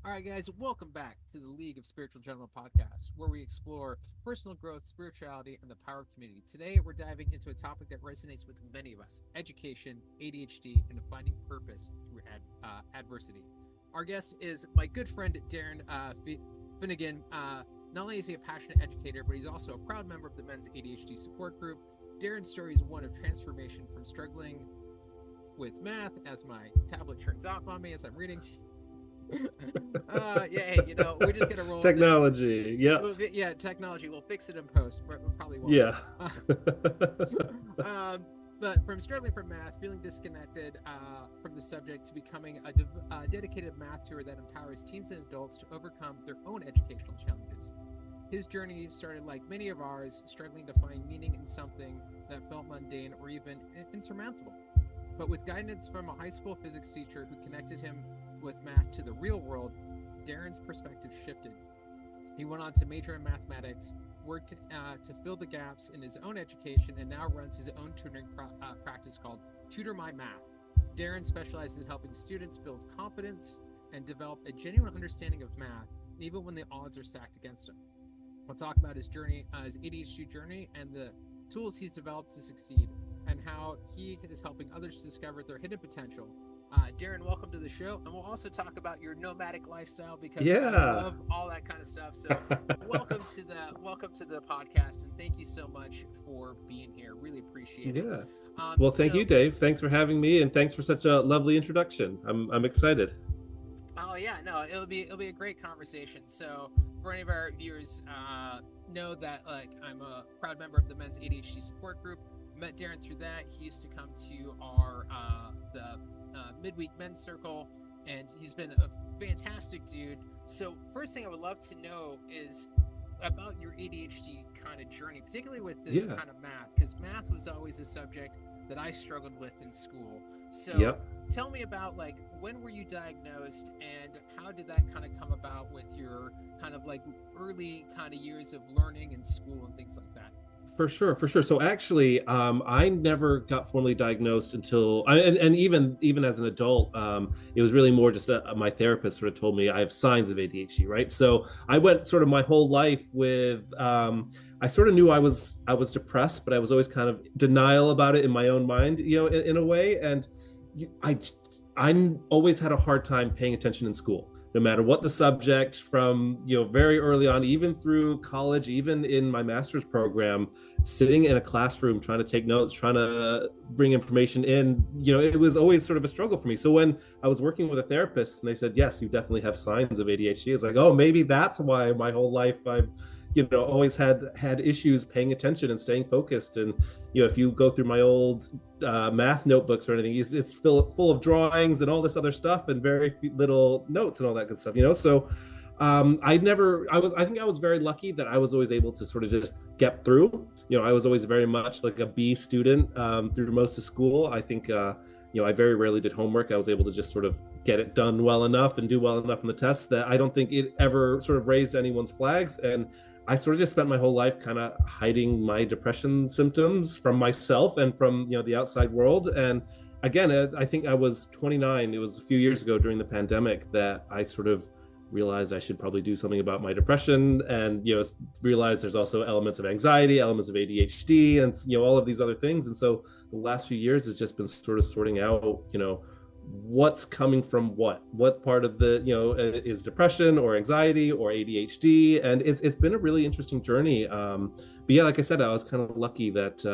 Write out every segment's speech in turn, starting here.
All right, guys, welcome back to the League of Spiritual Gentlemen podcast, where we explore personal growth, spirituality, and the power of community. Today, we're diving into a topic that resonates with many of us: education, ADHD, and finding purpose through adversity. Our guest is my good friend, Darren Finnigan. Not only is he a passionate educator, but he's also a proud member of the men's ADHD support group. Darren's story is one of transformation from struggling with math as my tablet turns off on me as I'm reading yeah, hey, we're just gonna roll with it. Technology. Yep. Well, yeah, technology. We'll fix it in post. We probably won't. Yeah. But from struggling from math, feeling disconnected from the subject, to becoming a dedicated math tutor that empowers teens and adults to overcome their own educational challenges. His journey started like many of ours, struggling to find meaning in something that felt mundane or even insurmountable. But with guidance from a high school physics teacher who connected him with math to the real world, Darren's perspective shifted. He went on to major in mathematics, worked to fill the gaps in his own education, and now runs his own tutoring practice called Tutor My Math. Darren specializes in helping students build confidence and develop a genuine understanding of math, even when the odds are stacked against him. We'll talk about his journey, his ADHD journey, and the tools he's developed to succeed, and how he is helping others to discover their hidden potential. Darren, welcome to the show, and we'll also talk about your nomadic lifestyle because I love all that kind of stuff. So, welcome to the podcast, and thank you so much for being here. Really appreciate it. Yeah. Well, thank you, Dave. Thanks for having me, and thanks for such a lovely introduction. I'm excited. Oh yeah, no, it'll be a great conversation. So, for any of our viewers, know that I'm a proud member of the men's ADHD support group. Met Darren through that. He used to come to our the midweek men's circle, and he's been a fantastic dude. So first thing I would love to know is about your ADHD kind of journey, particularly with this kind of math, because math was always a subject that I struggled with in school. So tell me about when were you diagnosed, and how did that kind of come about with your kind of early kind of years of learning in school and things like that? For sure. So actually, I never got formally diagnosed until, and even as an adult, it was really more just my therapist sort of told me I have signs of ADHD, right? So I went sort of my whole life with, I sort of knew I was depressed, but I was always kind of denial about it in my own mind, in a way. And I always had a hard time paying attention in school, no matter what the subject, from very early on, even through college, even in my master's program, sitting in a classroom trying to take notes, trying to bring information in, it was always sort of a struggle for me. So when I was working with a therapist and they said, yes, you definitely have signs of ADHD, it's like, oh, maybe that's why my whole life I've always had issues paying attention and staying focused. And if you go through my old math notebooks or anything, it's full of drawings and all this other stuff and very little notes and all that good stuff. So I think I was very lucky that I was always able to sort of just get through. I was always very much like a B student through most of school. I think I very rarely did homework. I was able to just sort of get it done well enough and do well enough in the tests that I don't think it ever sort of raised anyone's flags. And I sort of just spent my whole life kind of hiding my depression symptoms from myself and from the outside world. And again, I think I was 29. It was a few years ago during the pandemic that I sort of realized I should probably do something about my depression, and realized there's also elements of anxiety, elements of ADHD, and all of these other things. And so the last few years has just been sort of sorting out what's coming from what part of the is depression or anxiety or ADHD. And it's been a really interesting journey, but yeah, like I said, I was kind of lucky that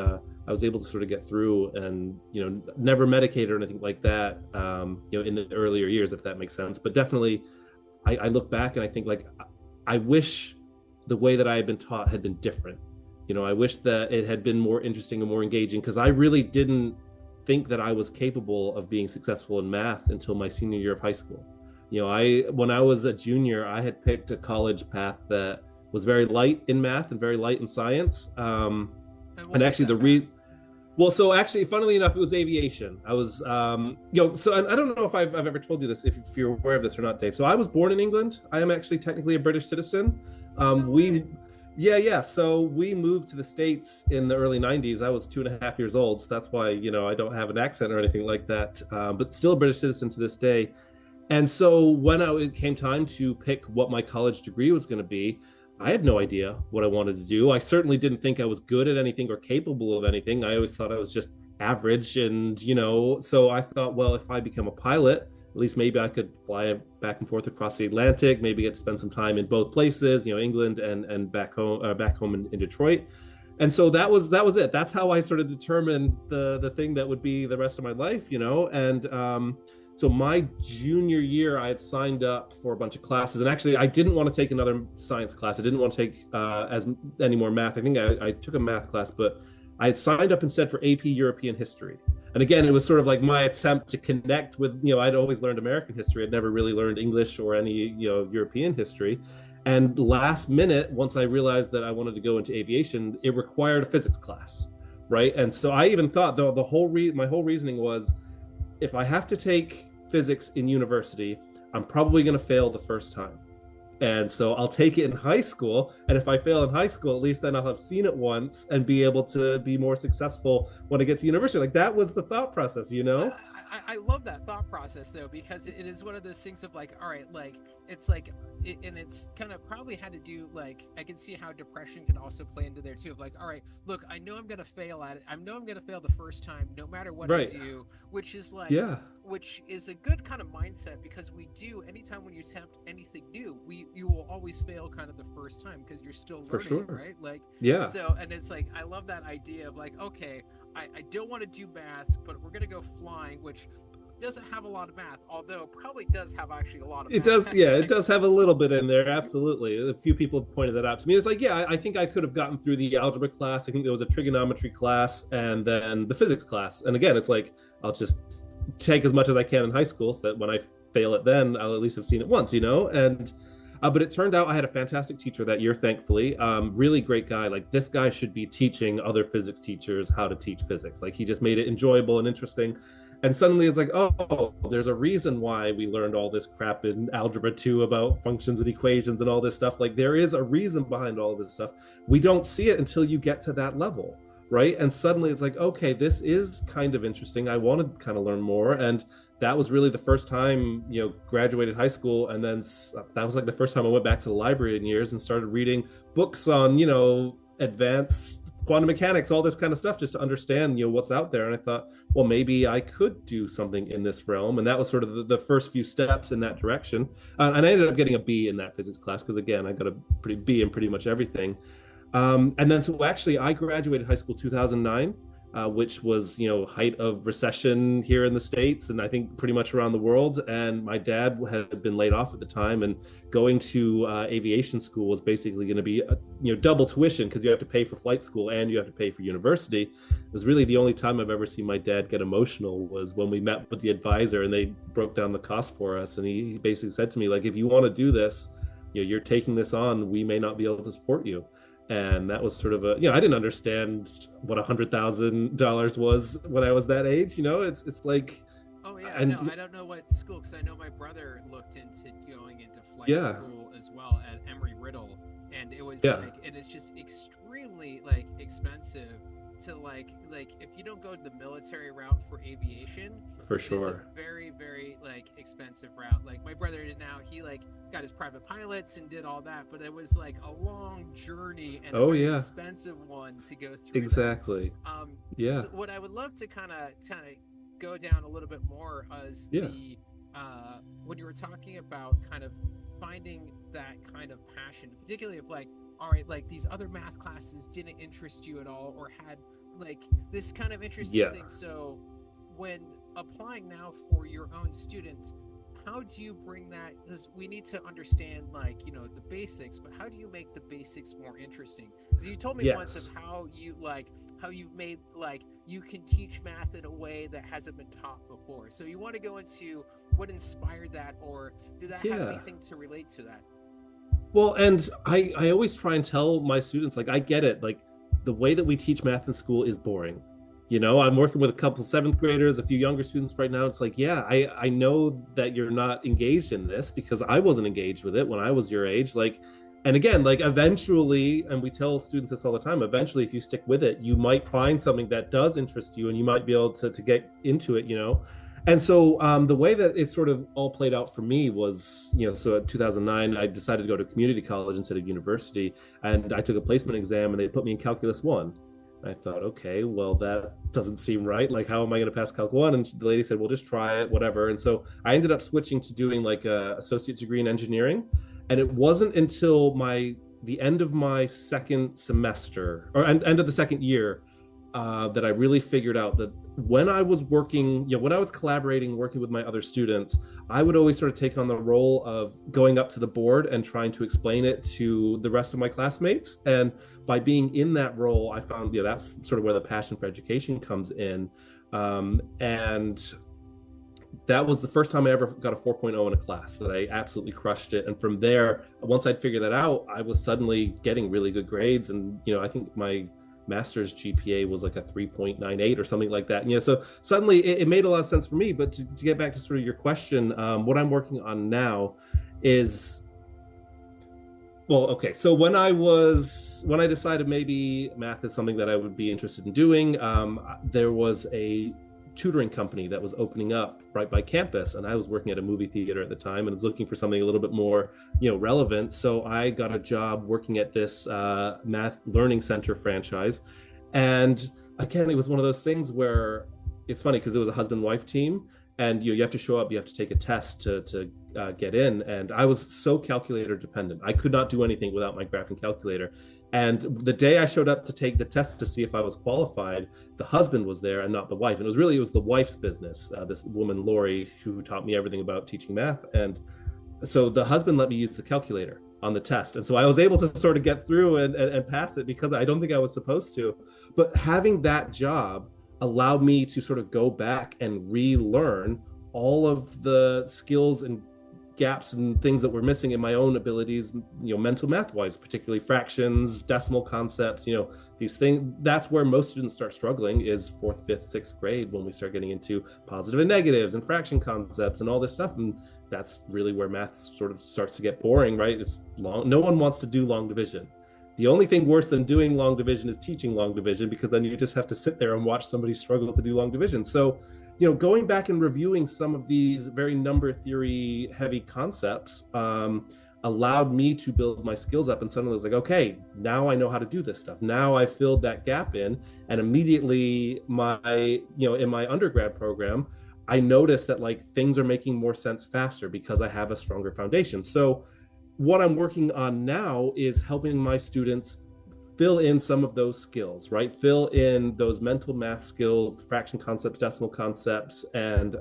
I was able to sort of get through and never medicated or anything like that in the earlier years, if that makes sense. But definitely I look back and I think I wish the way that I had been taught had been different. I wish that it had been more interesting and more engaging, because I really didn't think that I was capable of being successful in math until my senior year of high school. When I was a junior, I had picked a college path that was very light in math and very light in science. And actually so actually, funnily enough, it was aviation. I was, so and I don't know if I've ever told you this, if you're aware of this or not, Dave. So I was born in England. I am actually technically a British citizen. Yeah. So we moved to the States in the early 90s. I was 2.5 years old. So that's why, I don't have an accent or anything like that, but still a British citizen to this day. And so when it came time to pick what my college degree was going to be, I had no idea what I wanted to do. I certainly didn't think I was good at anything or capable of anything. I always thought I was just average. And, so I thought, well, if I become a pilot, at least maybe I could fly back and forth across the Atlantic, maybe get to spend some time in both places, England and back home in Detroit. And so that was it. That's how I sort of determined the thing that would be the rest of my life, And so my junior year, I had signed up for a bunch of classes, and actually, I didn't want to take another science class. I didn't want to take any more math. I think I took a math class, but I had signed up instead for AP European History. And again, it was sort of like my attempt to connect with, I'd always learned American history. I'd never really learned English or any, European history. And last minute, once I realized that I wanted to go into aviation, it required a physics class, right? And so I even thought my whole reasoning was, if I have to take physics in university, I'm probably going to fail the first time. And so I'll take it in high school. And if I fail in high school, at least then I'll have seen it once and be able to be more successful when I get to university. Like, that was the thought process, I love that thought process, though, because it is one of those things of like, all right, like, it's like, and it's kind of probably had to do, like, I can see how depression can also play into there too, of like, all right, look, I know I'm going to fail at it. I know I'm going to fail the first time, no matter what I do, which is like, which is a good kind of mindset, because anytime when you attempt anything new, you will always fail kind of the first time, because you're still learning, right? Like, so, and it's like, I love that idea of like, okay, I don't want to do math, but we're going to go flying, which doesn't have a lot of math, although probably does have actually a lot of math. It does, it does have a little bit in there, absolutely. A few people pointed that out to me. It's like, I think I could have gotten through the algebra class. I think there was a trigonometry class and then the physics class. And again, it's like, I'll just take as much as I can in high school so that when I fail it then, I'll at least have seen it once, And but it turned out I had a fantastic teacher that year, thankfully. Really great guy. Like, this guy should be teaching other physics teachers how to teach physics. Like, he just made it enjoyable and interesting. And suddenly it's like, oh, there's a reason why we learned all this crap in algebra 2 about functions and equations and all this stuff. Like, there is a reason behind all this stuff. We don't see it until you get to that level, right? And suddenly it's like, okay, this is kind of interesting. I want to kind of learn more. And that was really the first time, graduated high school. And then that was like the first time I went back to the library in years and started reading books on, advanced quantum mechanics, all this kind of stuff, just to understand, what's out there. And I thought, well, maybe I could do something in this realm. And that was sort of the first few steps in that direction. And I ended up getting a B in that physics class, because again, I got a B in pretty much everything. And then, so actually I graduated high school 2009. Which was, height of recession here in the States, and I think pretty much around the world. And my dad had been laid off at the time, and going to aviation school was basically going to be, double tuition, because you have to pay for flight school and you have to pay for university. It was really the only time I've ever seen my dad get emotional was when we met with the advisor and they broke down the cost for us. And he basically said to me, like, if you want to do this, you're taking this on, we may not be able to support you. And that was sort of I didn't understand what $100,000 was when I was that age. It's like, oh yeah, no, I don't know what school, because I know my brother looked into going into flight school as well at Embry-Riddle, and it was and it's just extremely expensive to like if you don't go the military route for aviation, for sure, it's a very, very expensive route. Like, my brother is now, he got his private pilots and did all that, but it was a long journey and a very expensive one to go through. Exactly. So what I would love to kind of go down a little bit more is the when you were talking about kind of finding that kind of passion, particularly of all right, these other math classes didn't interest you at all, or had this kind of interesting thing. So when applying now for your own students, how do you bring that? Because we need to understand the basics, but how do you make the basics more interesting? Because you told me once of how you've made you can teach math in a way that hasn't been taught before. So you want to go into what inspired that, or did that have anything to relate to that? Well, and I always try and tell my students, I get it. The way that we teach math in school is boring. I'm working with a couple seventh graders, a few younger students right now. It's I know that you're not engaged in this, because I wasn't engaged with it when I was your age. And again, eventually, and we tell students this all the time, eventually, if you stick with it, you might find something that does interest you and you might be able to get into it, And so the way that it sort of all played out for me was, so in 2009, I decided to go to community college instead of university. And I took a placement exam and they put me in Calculus 1. I thought, okay, well, that doesn't seem right. Like, how am I going to pass Calc 1? And the lady said, well, just try it, whatever. And so I ended up switching to doing like a associate's degree in engineering. And it wasn't until the end of my second semester, or end of the second year, that I really figured out that when I was working, when I was collaborating, working with my other students, I would always sort of take on the role of going up to the board and trying to explain it to the rest of my classmates. And by being in that role, I found, that's sort of where the passion for education comes in. And that was the first time I ever got a 4.0 in a class, that I absolutely crushed it. And from there, once I'd figured that out, I was suddenly getting really good grades. And, I think my master's GPA was like a 3.98 or something like that. And so suddenly it made a lot of sense for me. But to get back to sort of your question, what I'm working on now is, well, okay. So when I decided maybe math is something that I would be interested in doing, there was a tutoring company that was opening up right by campus, and I was working at a movie theater at the time and was looking for something a little bit more relevant. So I got a job working at this math learning center franchise. And again, it was one of those things where it's funny because it was a husband-wife team, and you have to show up, you have to take a test to get in. And I was so calculator dependent. I could not do anything without my graphing calculator. And the day I showed up to take the test to see if I was qualified, the husband was there and not the wife. And it was the wife's business, this woman, Lori, who taught me everything about teaching math. And so the husband let me use the calculator on the test. And so I was able to sort of get through and pass it, because I don't think I was supposed to. But having that job allowed me to sort of go back and relearn all of the skills and gaps and things that were missing in my own abilities, mental math wise, particularly fractions, decimal concepts, these things. That's where most students start struggling, is fourth, fifth, sixth grade, when we start getting into positive and negatives and fraction concepts and all this stuff. And that's really where math sort of starts to get boring, right? It's long. No one wants to do long division. The only thing worse than doing long division is teaching long division, because then you just have to sit there and watch somebody struggle to do long division. So going back and reviewing some of these very number theory heavy concepts allowed me to build my skills up. And suddenly I was like, okay, now I know how to do this stuff. Now I filled that gap in, and immediately in my undergrad program, I noticed that like things are making more sense faster because I have a stronger foundation. So what I'm working on now is helping my students fill in some of those skills, right? Fill in those mental math skills, fraction concepts, decimal concepts, and,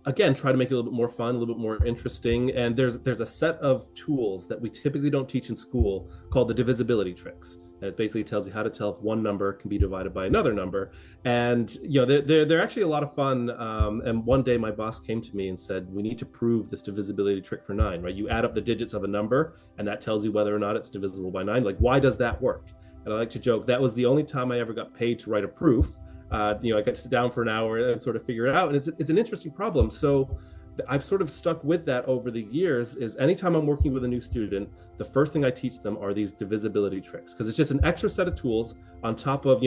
again, try to make it a little bit more fun, a little bit more interesting. And there's a set of tools that we typically don't teach in school called the divisibility tricks. And it basically tells you how to tell if one number can be divided by another number. And, they're actually a lot of fun. And one day my boss came to me and said, we need to prove this divisibility trick for 9, right? You add up the digits of a number and that tells you whether or not it's divisible by 9. Like, why does that work? And I like to joke, that was the only time I ever got paid to write a proof. I got to sit down for an hour and sort of figure it out. And it's an interesting problem. So I've sort of stuck with that over the years. Is anytime I'm working with a new student, the first thing I teach them are these divisibility tricks, because it's just an extra set of tools on top of,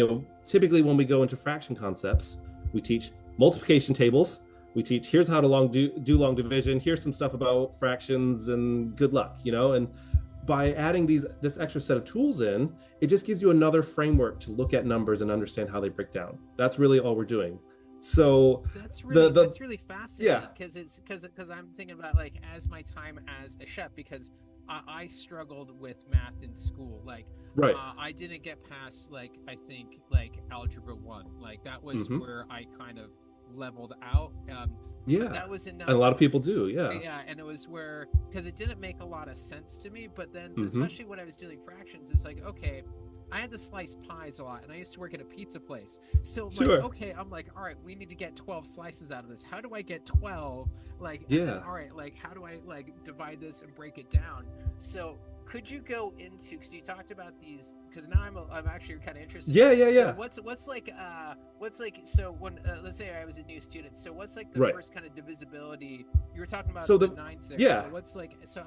typically when we go into fraction concepts, we teach multiplication tables, we teach here's how to do long division, here's some stuff about fractions, and good luck, and by adding this extra set of tools in, it just gives you another framework to look at numbers and understand how they break down. That's really all we're doing. So that's really fascinating, because because I'm thinking about, like, as my time as a chef, because I struggled with math in school. Like, right. I didn't get past, like, I think like algebra 1. Like, that was where I kind of leveled out. That was enough. And a lot of people do. Yeah, and it was where, because it didn't make a lot of sense to me. But then, especially when I was doing fractions, it was like, okay, I had to slice pies a lot, and I used to work at a pizza place. So, like, okay, I'm like, all right, we need to get 12 slices out of this. How do I get 12? Like, and then, all right, like, how do I, like, divide this and break it down? So, could you go into, because you talked about these, because now I'm actually kind of interested. Yeah. What's like so when let's say I was a new student. So what's like the first kind of divisibility you were talking about? So the 9-6. Yeah. So what's like So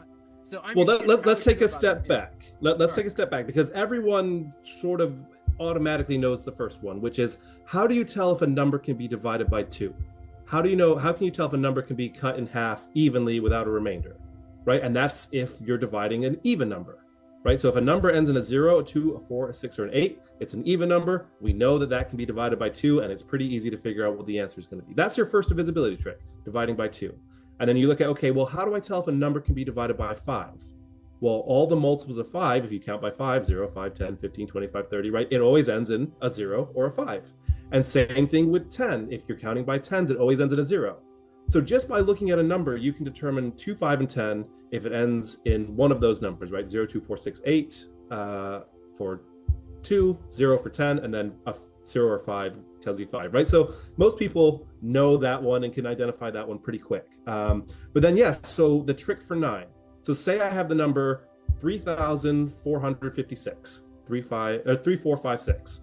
I'm let's take a step back. Let's take a step back, because everyone sort of automatically knows the first one, which is, how do you tell if a number can be divided by 2? How can you tell if a number can be cut in half evenly without a remainder, right? And that's if you're dividing an even number, right? So if a number ends in a 0, a 2, a 4, a 6, or an 8, it's an even number. We know that that can be divided by 2, and it's pretty easy to figure out what the answer is going to be. That's your first divisibility trick, dividing by 2. And then you look at, okay, well, how do I tell if a number can be divided by 5? Well, all the multiples of 5, if you count by 5, 0, 5, 10, 15, 25, 30, right? It always ends in a 0 or a 5. And same thing with 10. If you're counting by 10s, it always ends in a 0. So just by looking at a number, you can determine 2, 5, and 10 if it ends in one of those numbers, right? 0, 2, 4, 6, 8 for 2, 0 for 10, and then a 0 or 5 tells you 5, right? So most people know that one and can identify that one pretty quick. But then, yes, so the trick for 9. So say I have the number 3,456, 3456.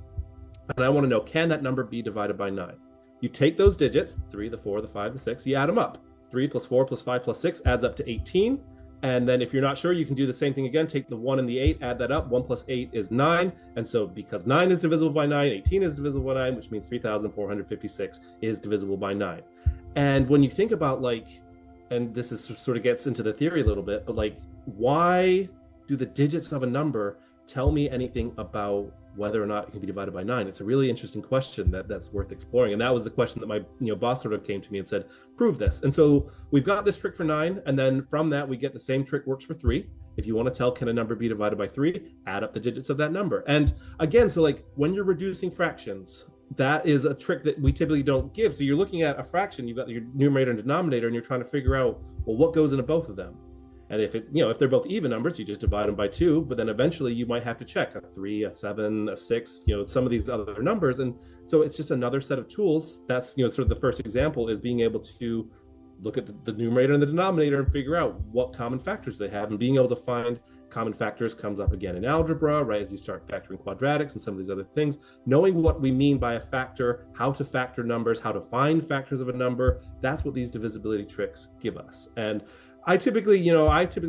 And I want to know, can that number be divided by 9? You take those digits, 3, the 4, the 5, the 6, you add them up. 3 plus 4 plus 5 plus 6 adds up to 18. And then if you're not sure, you can do the same thing again. Take the 1 and the 8, add that up. 1 plus 8 is 9. And so because 9 is divisible by 9, 18 is divisible by 9, which means 3,456 is divisible by 9. And when you think about, like, and this is sort of gets into the theory a little bit, but like, why do the digits of a number tell me anything about whether or not it can be divided by 9? It's a really interesting question that's worth exploring. And that was the question that my boss sort of came to me and said, prove this. And so we've got this trick for 9. And then from that, we get the same trick works for 3. If you want to tell, can a number be divided by 3, add up the digits of that number. And again, so like when you're reducing fractions, that is a trick that we typically don't give. So you're looking at a fraction, you've got your numerator and denominator, and you're trying to figure out, well, what goes into both of them? And if they're both even numbers, you just divide them by 2, but then eventually you might have to check a 3, a 7, a 6, some of these other numbers. And so it's just another set of tools. That's, sort of the first example is being able to look at the numerator and the denominator and figure out what common factors they have, and being able to find common factors comes up again in algebra, right? As you start factoring quadratics and some of these other things, knowing what we mean by a factor, how to factor numbers, how to find factors of a number, that's what these divisibility tricks give us. And I typically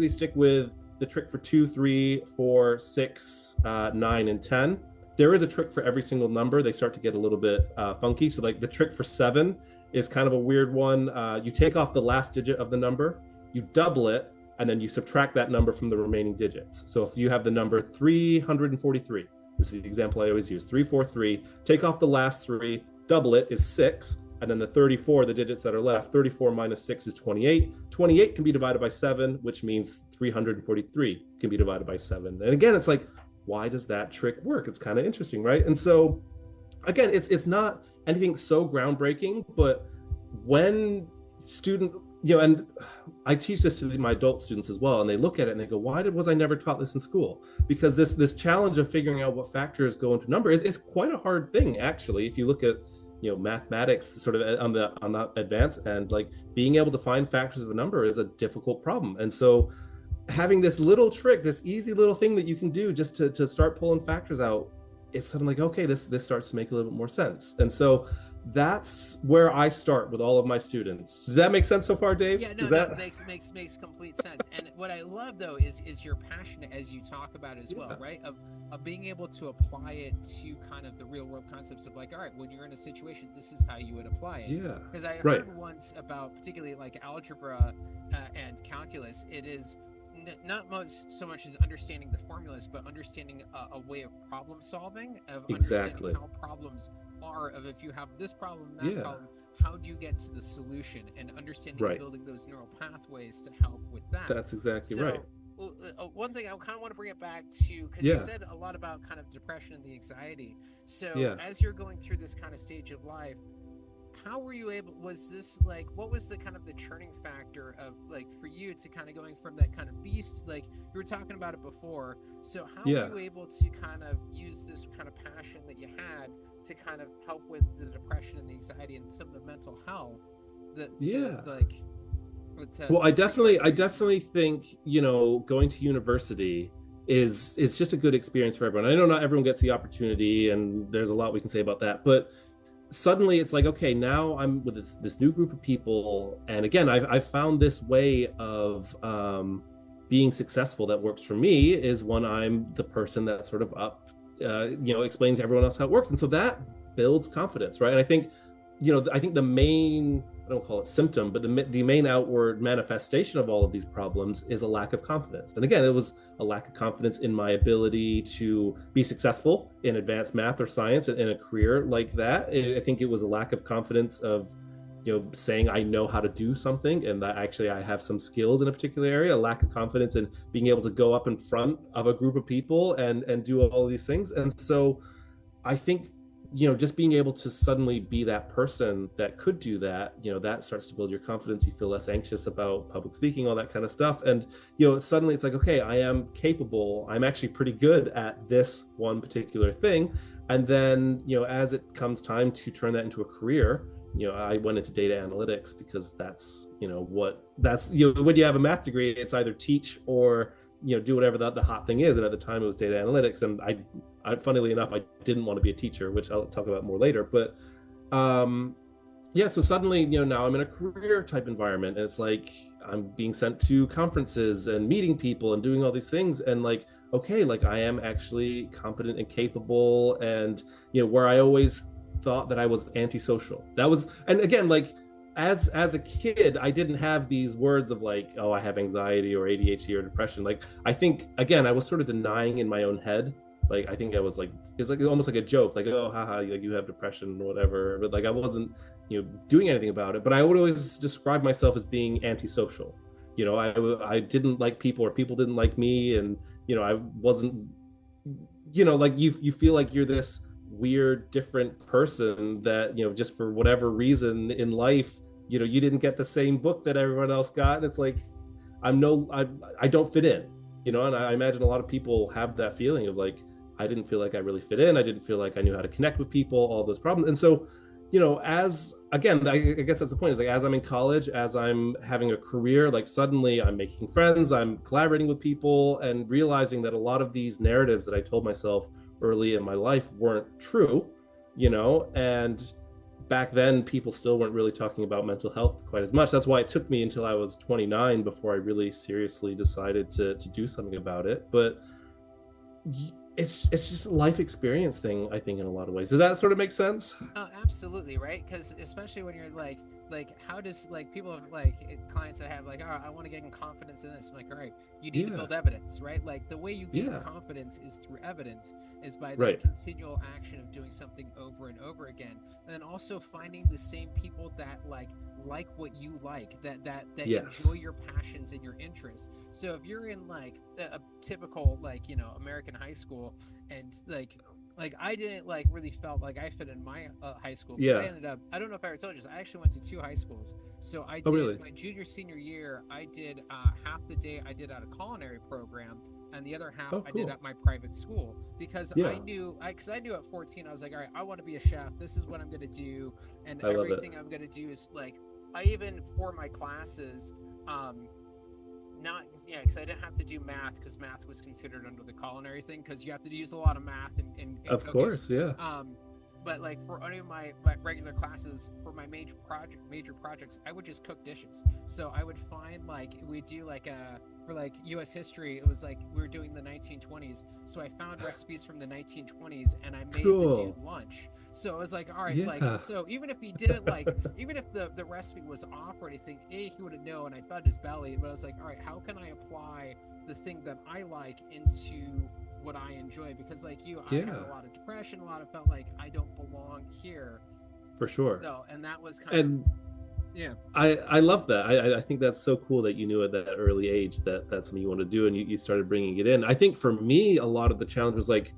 stick with the trick for 2, 3, 4, 6, 9, and 10. There is a trick for every single number. They start to get a little bit funky. So like the trick for 7 is kind of a weird one. You take off the last digit of the number, you double it, and then you subtract that number from the remaining digits. So if you have the number 343, this is the example I always use, 343, take off the last 3, double it is 6, and then the 34, the digits that are left, 34 minus 6 is 28. 28 can be divided by 7, which means 343 can be divided by 7. And again, it's like, why does that trick work? It's kind of interesting, right? And so, again, it's not anything so groundbreaking, but when and I teach this to my adult students as well, and they look at it and they go, why was I never taught this in school? Because this challenge of figuring out what factors go into number is quite a hard thing, actually. If you look at mathematics sort of on that advanced end, like being able to find factors of a number is a difficult problem. And so having this little trick, this easy little thing that you can do just to start pulling factors out, it's suddenly like, okay, this starts to make a little bit more sense. And so that's where I start with all of my students. Does that make sense so far, Dave? Yeah, no, that makes complete sense. And what I love though is your passion as you talk about it as well, right? Of being able to apply it to kind of the real world concepts of like, all right, when you're in a situation, this is how you would apply it. Yeah. Because I heard once about particularly like algebra and calculus, it is not so much as understanding the formulas, but understanding a way of problem solving, of understanding how problems are, of if you have this problem, that problem, how do you get to the solution, and understanding and building those neural pathways to help with that. That's exactly right. One thing I kind of want to bring it back to, because you said a lot about kind of depression and the anxiety. So as you're going through this kind of stage of life, how were you able, was this like, what was the kind of the churning factor of like for you to kind of going from that kind of beast, like you were talking about it before, so how were you able to kind of use this kind of passion that you had to kind of help with the depression and the anxiety and some of the mental health well, I definitely think going to university is just a good experience for everyone. I know not everyone gets the opportunity, and there's a lot we can say about that, but suddenly it's like, okay, now I'm with this new group of people, and again, I've found this way of being successful that works for me is when I'm the person that's sort of up explaining to everyone else how it works. And so that builds confidence, right? And I think, I think the main, I don't call it symptom, but the main outward manifestation of all of these problems is a lack of confidence. And again, it was a lack of confidence in my ability to be successful in advanced math or science in a career like that. I think it was a lack of confidence of, saying I know how to do something and that actually I have some skills in a particular area, a lack of confidence in being able to go up in front of a group of people and do all of these things. And so I think, just being able to suddenly be that person that could do that, that starts to build your confidence. You feel less anxious about public speaking, all that kind of stuff. And, suddenly it's like, okay, I am capable. I'm actually pretty good at this one particular thing. And then, as it comes time to turn that into a career, I went into data analytics because that's, when you have a math degree, it's either teach or, do whatever the hot thing is. And at the time it was data analytics. And I funnily enough, I didn't want to be a teacher, which I'll talk about more later. But so suddenly, now I'm in a career type environment and it's like, I'm being sent to conferences and meeting people and doing all these things. And like, okay, like I am actually competent and capable. And, where I always thought that I was antisocial. That was, and again, like as a kid, I didn't have these words of like, oh, I have anxiety or ADHD or depression. Like, I think again, I was sort of denying in my own head. Like, I think I was like, it's like almost like a joke, like, oh, haha, like you have depression or whatever. But like, I wasn't, doing anything about it. But I would always describe myself as being antisocial. I didn't like people or people didn't like me. And, I wasn't, like you feel like you're this weird different person that just for whatever reason in life you didn't get the same book that everyone else got, and it's like I don't fit in, and I imagine a lot of people have that feeling of like, I didn't feel like I really fit in, I didn't feel like I knew how to connect with people, all those problems. And so as again, I guess that's the point, is like as I'm in college, as I'm having a career, like suddenly I'm making friends, I'm collaborating with people, and realizing that a lot of these narratives that I told myself early in my life weren't true, and back then people still weren't really talking about mental health quite as much. That's why it took me until I was 29 before I really seriously decided to do something about it. But it's just a life experience thing, I think, in a lot of ways. Does that sort of make sense? Oh, absolutely, right? Because especially when you're like how does like people clients that have like, oh, I want to gain confidence in this. I'm like, all right, you need to build evidence, right? Like the way you gain confidence is through evidence, is by the continual action of doing something over and over again, and then also finding the same people that like what you like, that enjoy your passions and your interests. So if you're in like a typical American high school, and like I didn't really felt like I fit in my high school. So I ended up, I don't know if I ever told you this, I actually went to 2 high schools. So I did my junior, senior year, I did half the day I did at a culinary program, and the other half I did at my private school, because I knew at 14, I was like, all right, I want to be a chef. This is what I'm going to do. And everything I'm going to do is like, I even for my classes, because I didn't have to do math, because math was considered under the culinary thing, because you have to use a lot of math in of cooking. Course, yeah. But like for any of my regular classes, for my major projects, I would just cook dishes. So I would find we'd do for like U.S. history, it was like we were doing the 1920s. So I found recipes from the 1920s and I made the dude lunch. So it was like, all right, so even if he didn't even if the recipe was off or anything, he would have known. I thought his belly, but I was like, all right, how can I apply the thing that I like into what I enjoy? Because like I had a lot of depression, a lot of felt like I don't belong here. For sure. So, and that was kind of, I love that. I think that's so cool that you knew at that early age that that's something you want to do, and you started bringing it in. I think for me, a lot of the challenge was like,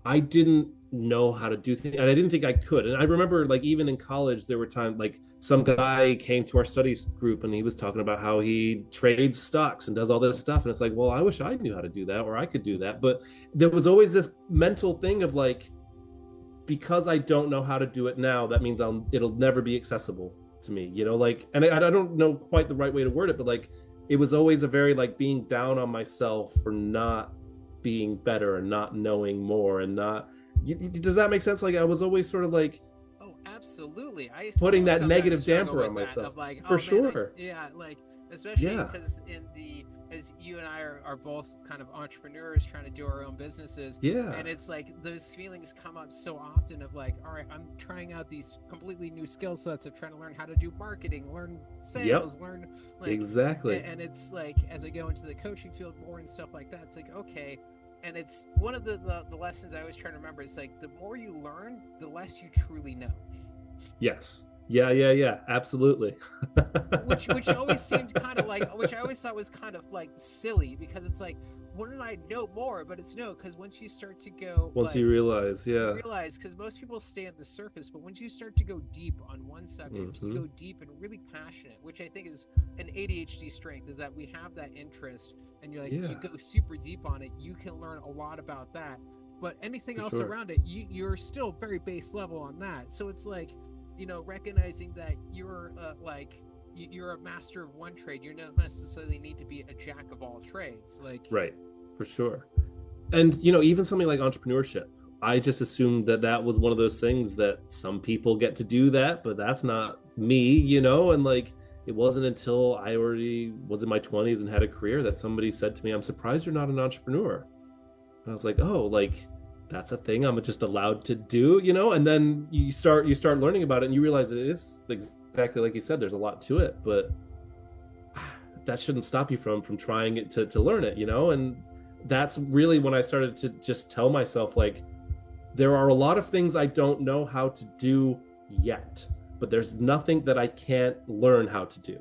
I didn't know how to do things, and I didn't think I could. And I remember like even in college, there were times like some guy came to our studies group and he was talking about how he trades stocks and does all this stuff. And it's like, well, I wish I knew how to do that, or I could do that. But there was always this mental thing of like, because I don't know how to do it now, that means it'll never be accessible to me, like, and I don't know quite the right way to word it, but like, it was always a very like being down on myself for not being better and not knowing more and not, does that make sense? Like I was always sort of like, oh, absolutely. I putting that negative damper on myself. of like, for sure. like especially Yeah. because as you and I are both kind of entrepreneurs trying to do our own businesses, Yeah. and it's like those feelings come up so often of like, all right, I'm trying out these completely new skill sets of trying to learn how to do marketing, learn Yep. sales, learn like, Exactly. and it's like as I go into the coaching field more and stuff like that, it's like, okay. And it's one of the lessons I always try to remember is like the more you learn, the less you truly know. Yes. Yeah, yeah, yeah. Absolutely. Which always seemed kind of like, which I always thought was kind of like silly, because it's like, wouldn't I know more? But it's no, because once you start to go Once like, you realize, you yeah. realize, because most people stay on the surface, but once you start to go deep on one subject, you Hmm. go deep and really passionate, which I think is an ADHD strength, is that we have that interest, and you're like, you Yeah, go super deep on it, you can learn a lot about that. But anything for else sure. around it, you're still very base level on that. So it's like, recognizing that you're like you're a master of one trade, you don't necessarily need to be a jack of all trades. Like, Right. For sure. And even something like entrepreneurship, I just assumed that that was one of those things that some people get to do that, but that's not me. And like, it wasn't until I already was in my 20s and had a career that somebody said to me, "I'm surprised you're not an entrepreneur." And I was like, "Oh, like that's a thing I'm just allowed to do." And then you start learning about it, and you realize that it is exactly like you said, there's a lot to it, but that shouldn't stop you from trying it to learn it. And that's really when I started to just tell myself, like, there are a lot of things I don't know how to do yet, but there's nothing that I can't learn how to do.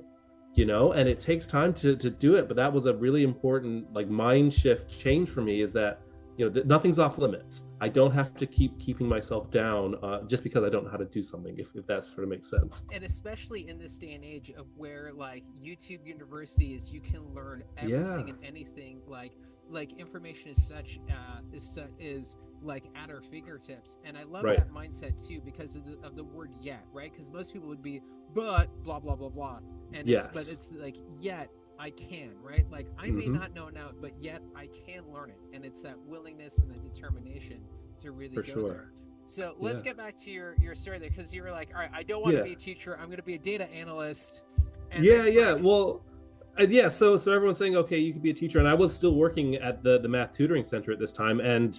And it takes time to do it, but that was a really important, like, mind shift change for me, is that nothing's off limits. I don't have to keep keeping myself down just because I don't know how to do something, if that sort of makes sense. and especially in this day and age of where like YouTube University is, you can learn Yeah. everything and anything. Like information is is like at our fingertips, and I love Right. that mindset too, because of the word yet, right? Because most people would be but blah blah blah blah, and but Yes. it's like yet I can, right? Like I may Hmm. not know now, but yet I can learn it, and it's that willingness and the determination to really For go there. sure. So let's Yeah. get back to your story there, because you were like, all right, I don't want to Yeah. be a teacher. I'm going to be a data analyst, and then Yeah, yeah. like, Well, yeah. So everyone's saying, okay, you could be a teacher, and I was still working at the math tutoring center at this time, and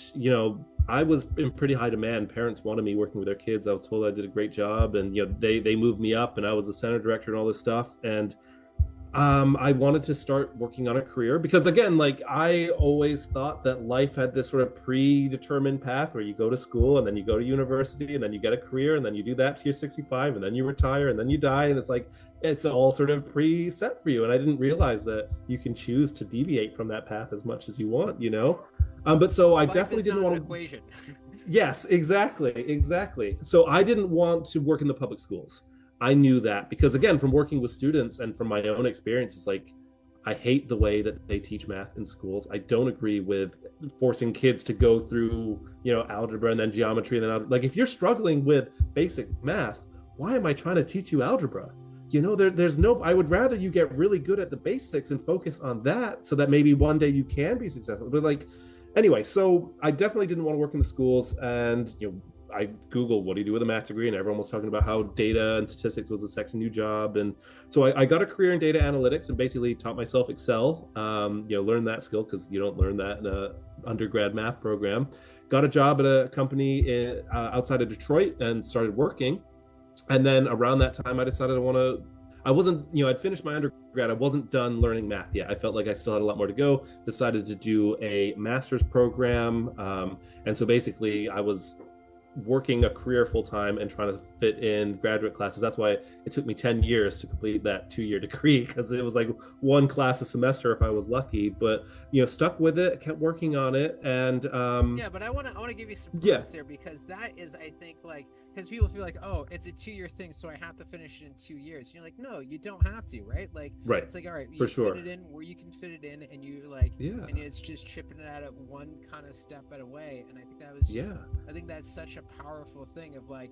I was in pretty high demand. Parents wanted me working with their kids. I was told I did a great job, and they moved me up, and I was the center director and all this stuff, and I wanted to start working on a career because, again, like, I always thought that life had this sort of predetermined path where you go to school and then you go to university and then you get a career and then you do that till you're 65 and then you retire and then you die, and it's like it's all sort of preset for you. And I didn't realize that you can choose to deviate from that path as much as you want. But so I life definitely is didn't not an want to. equation. Yes, exactly. So I didn't want to work in the public schools. I knew that because, again, from working with students and from my own experiences, like, I hate the way that they teach math in schools. I don't agree with forcing kids to go through algebra and then geometry and then like, if you're struggling with basic math, why am I trying to teach you algebra? There's no. I would rather you get really good at the basics and focus on that, so that maybe one day you can be successful. But, like, anyway, so I definitely didn't want to work in the schools, and I Googled, what do you do with a math degree, and everyone was talking about how data and statistics was a sexy new job, and so I got a career in data analytics and basically taught myself Excel. Learned that skill because you don't learn that in a undergrad math program. Got a job at a company outside of Detroit and started working, and then around that time I decided I wasn't, I'd finished my undergrad. I wasn't done learning math yet. I felt like I still had a lot more to go. Decided to do a master's program. And so basically I was working a career full time and trying to fit in graduate classes. That's why it took me 10 years to complete that 2-year degree, because it was like one class a semester if I was lucky. But, stuck with it, kept working on it. And Yeah, but I want to give you some yeah, proofs here, because that is, I think, like, because people feel like, oh, it's a 2-year thing, so I have to finish it in 2 years. And you're like, no, you don't have to, right? Like, right, it's like, all right, for you fit sure. it in where you can fit it in, and you like, Yeah, and it's just chipping it out at one kind of step at a way. And I think that was just, yeah, I think that's such a powerful thing of like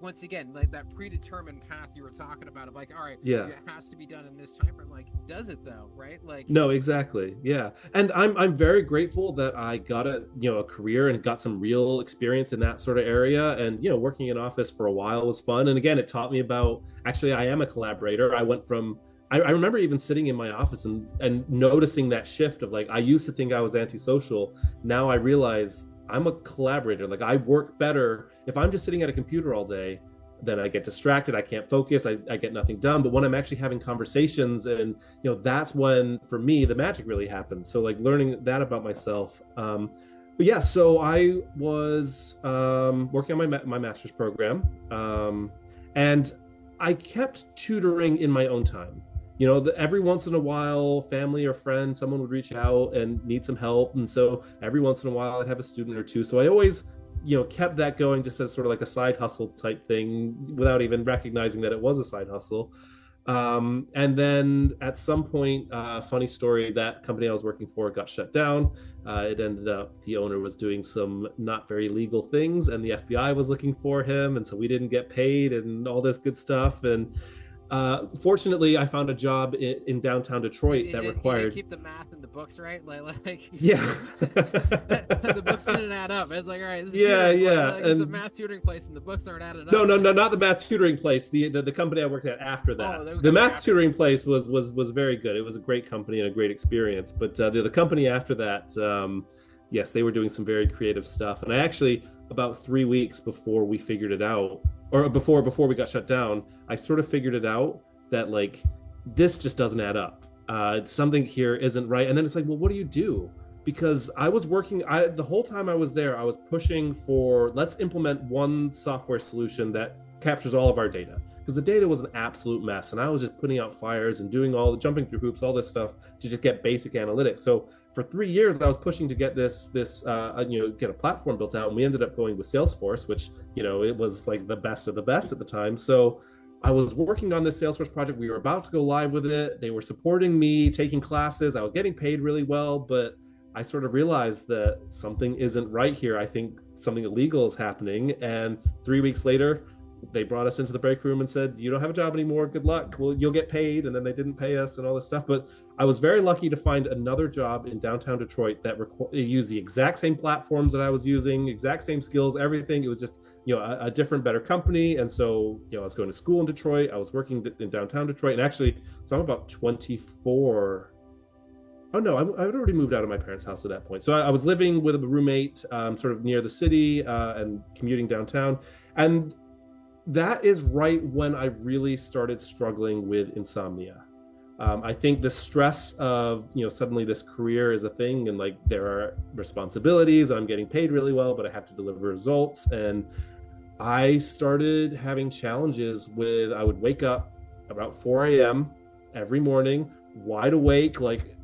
once again, like that predetermined path you were talking about of like, all right, yeah. it has to be done in this time frame. Like, does it though, right? Like, No, exactly. Yeah. And I'm very grateful that I got a career and got some real experience in that sort of area. And, working in office for a while was fun. And again, it taught me about, actually, I am a collaborator. I remember even sitting in my office and noticing that shift of like, I used to think I was antisocial. Now I realize I'm a collaborator. Like I work better if I'm just sitting at a computer all day. Then I get distracted. I can't focus. I get nothing done. But when I'm actually having conversations, and that's when for me the magic really happens. So like learning that about myself. But yeah, so I was working on my master's program, and I kept tutoring in my own time. Every once in a while, family or friend, someone would reach out and need some help. And so every once in a while, I'd have a student or two. So I always, kept that going just as sort of like a side hustle type thing without even recognizing that it was a side hustle. And then at some point, funny story, that company I was working for got shut down. It ended up the owner was doing some not very legal things, and the FBI was looking for him. And so we didn't get paid and all this good stuff. And fortunately, I found a job in downtown Detroit that required. You keep the math and the books right, like yeah, the books didn't add up. It's like, all right, this is it's a math tutoring place, and the books aren't added up. No, not the math tutoring place. The company I worked at after that. The math tutoring place was very good. It was a great company and a great experience. But the company after that, yes, they were doing some very creative stuff. And I actually, about 3 weeks before we figured it out, or before we got shut down, I sort of figured it out that like this just doesn't add up. Something here isn't right. And then it's like, well, what do you do? Because I was working, the whole time I was there, I was pushing for, let's implement one software solution that captures all of our data. Because the data was an absolute mess. And I was just putting out fires and doing jumping through hoops, all this stuff to just get basic analytics. So for 3 years, I was pushing to get get a platform built out. And we ended up going with Salesforce, which, it was like the best of the best at the time. So I was working on this Salesforce project. We were about to go live with it. They were supporting me, taking classes. I was getting paid really well, but I sort of realized that something isn't right here. I think something illegal is happening. And 3 weeks later, they brought us into the break room and said, you don't have a job anymore. Good luck. Well, you'll get paid. And then they didn't pay us and all this stuff. But I was very lucky to find another job in downtown Detroit that used the exact same platforms that I was using, exact same skills, everything. It was just, a different, better company. And so, I was going to school in Detroit. I was working in downtown Detroit. And actually, so I'm about 24. Oh no, I'd already moved out of my parents' house at that point. So I was living with a roommate, sort of near the city, and commuting downtown. And that is right when I really started struggling with insomnia. I think the stress of, suddenly this career is a thing, and like there are responsibilities, I'm getting paid really well, but I have to deliver results. And I started having challenges with, I would wake up about 4 a.m. every morning, wide awake, like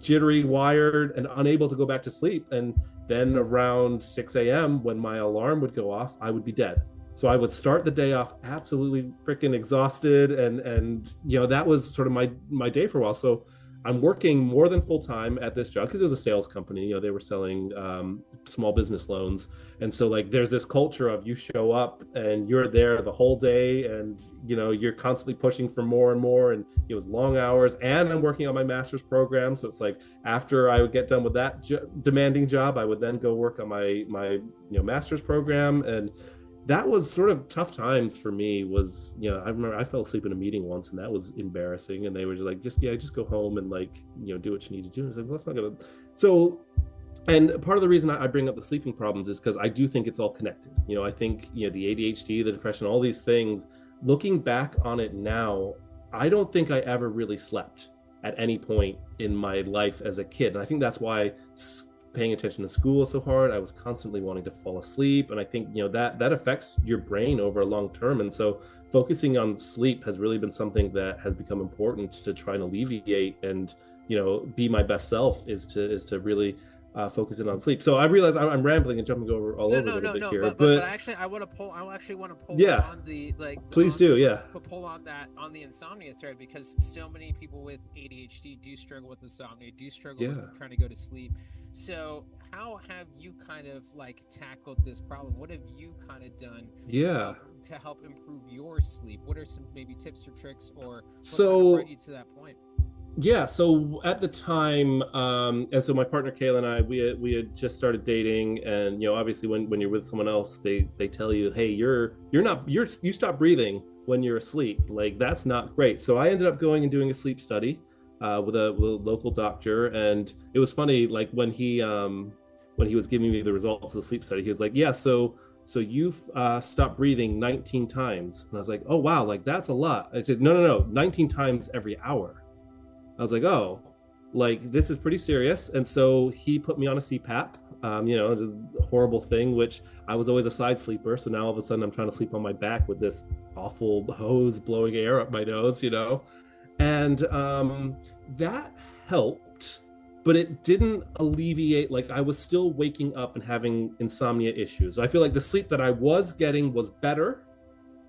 jittery, wired, and unable to go back to sleep. And then around 6 a.m. when my alarm would go off, I would be dead. So I would start the day off absolutely freaking exhausted, and that was sort of my day for a while. So I'm working more than full time at this job because it was a sales company. They were selling small business loans, and so like there's this culture of you show up and you're there the whole day, and you're constantly pushing for more and more. And it was long hours, and I'm working on my master's program. So it's like after I would get done with that demanding job, I would then go work on my master's program. And that was sort of tough times for me. Was I remember I fell asleep in a meeting once, and that was embarrassing. And they were just like, just go home and like do what you need to do. And I was like, well, that's not gonna. So, and part of the reason I bring up the sleeping problems is because I do think it's all connected. I think the ADHD, the depression, all these things. Looking back on it now, I don't think I ever really slept at any point in my life as a kid, and I think that's why paying attention to school is so hard. I was constantly wanting to fall asleep, and I think that affects your brain over a long term. And so focusing on sleep has really been something that has become important to try and alleviate and be my best self, is to really focus in on sleep. So I realize I'm rambling and jumping over all over a little bit here, but actually I want to pull yeah, on the please do, yeah, pull on the insomnia thread, because so many people with ADHD do struggle with insomnia, do struggle with trying to go to sleep. So how have you kind of like tackled this problem? What have you kind of done to help improve your sleep? What are some maybe tips or tricks, or what kind of brought you to that point? Yeah, so at the time, and so my partner Kayla and I, we had just started dating, and obviously when you're with someone else, they tell you, hey, you stop breathing when you're asleep. Like, that's not great. So I ended up going and doing a sleep study with a local doctor, and it was funny. Like, when he was giving me the results of the sleep study, he was like, "Yeah, so you've stopped breathing 19 times," and I was like, "Oh wow, like that's a lot." I said, "No, no, no, 19 times every hour." I was like, "Oh, like this is pretty serious." And so he put me on a CPAP. A horrible thing, which I was always a side sleeper. So now all of a sudden I'm trying to sleep on my back with this awful hose blowing air up my nose. And that helped, but it didn't alleviate. Like, I was still waking up and having insomnia issues. I feel like the sleep that I was getting was better,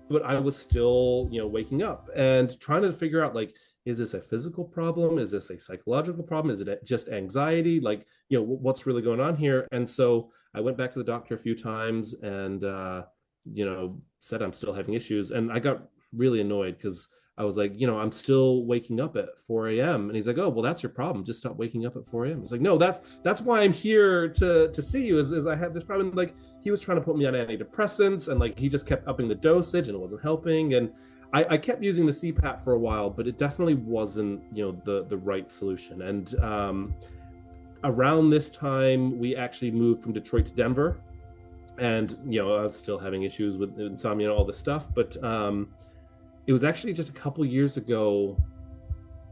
but I was still, waking up and trying to figure out, like, is this a physical problem? Is this a psychological problem? Is it just anxiety? Like, what's really going on here? And so I went back to the doctor a few times and, said I'm still having issues. And I got really annoyed because I was like, I'm still waking up at 4 a.m. And he's like, "Oh, well, that's your problem. Just stop waking up at 4 a.m." It's like, no, that's why I'm here to see you is I have this problem. Like, he was trying to put me on antidepressants, and like he just kept upping the dosage and it wasn't helping. And I kept using the CPAP for a while, but it definitely wasn't, the right solution. And around this time, we actually moved from Detroit to Denver, and I was still having issues with insomnia and all this stuff. But it was actually just a couple years ago.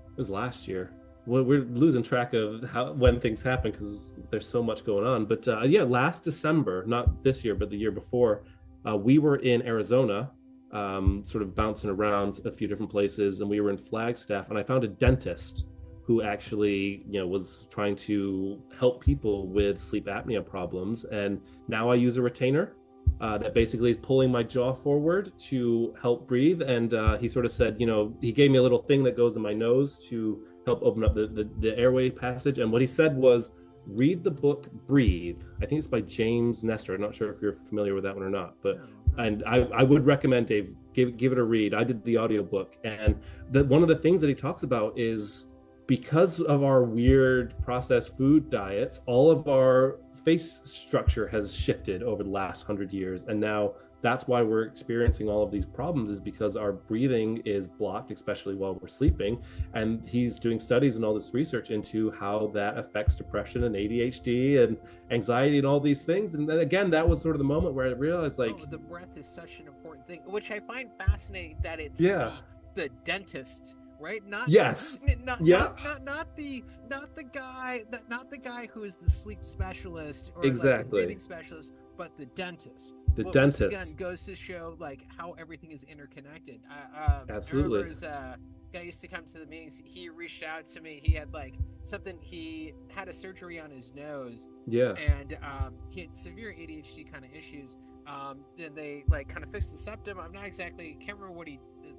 It was last year. Well, we're losing track of when things happen because there's so much going on. But yeah, last December, not this year, but the year before, we were in Arizona, sort of bouncing around a few different places, and we were in Flagstaff, and I found a dentist who actually, was trying to help people with sleep apnea problems. And now I use a retainer that basically is pulling my jaw forward to help breathe. And he sort of said, he gave me a little thing that goes in my nose to help open up the airway passage. And what he said was, read the book Breathe. I think it's by James Nestor. I'm not sure if you're familiar with that one or not, but and I would recommend, Dave, give it a read. I did the audiobook, and one of the things that he talks about is, because of our weird processed food diets, all of our face structure has shifted over the last 100 years. And now that's why we're experiencing all of these problems, is because our breathing is blocked, especially while we're sleeping. And he's doing studies and all this research into how that affects depression and ADHD and anxiety and all these things. And then again, that was sort of the moment where I realized, like, the breath is such an important thing, which I find fascinating that it's the dentist, right? Not yes, not the guy who is the sleep specialist or exactly, like the breathing specialist, but the dentist. The dentist. Once again, goes to show like how everything is interconnected. Absolutely. I remember his guy used to come to the meetings. He reached out to me. He had like something. He had a surgery on his nose. Yeah. And he had severe ADHD kind of issues. Then they like kind of fixed the septum. I'm not exactly can't remember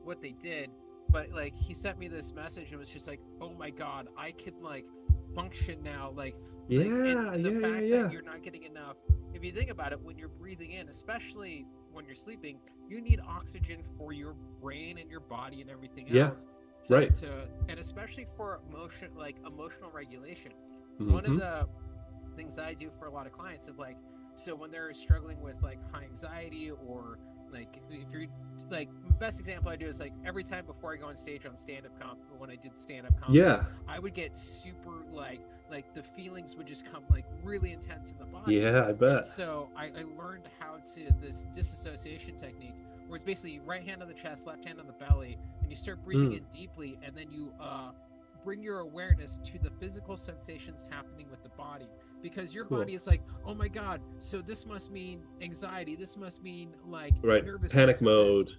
what they did, but like he sent me this message and was just like, "Oh my God, I can like function now." Like and the fact that you're not getting enough. If you think about it, when you're breathing in, especially when you're sleeping, you need oxygen for your brain and your body and everything else. And especially for emotional regulation. Mm-hmm. One of the things I do for a lot of clients of like, so when they're struggling with like high anxiety, or like if you're like, best example I do is like every time before I go on stage on stand-up comedy, when I did stand-up comedy, I would get super like the feelings would just come like really intense in the body. Yeah, I bet. And so I learned how to this disassociation technique, where it's basically right hand on the chest, left hand on the belly, and you start breathing in deeply, and then you bring your awareness to the physical sensations happening with the body, because your body is like, oh my God, so this must mean anxiety, this must mean like nervousness, panic mode.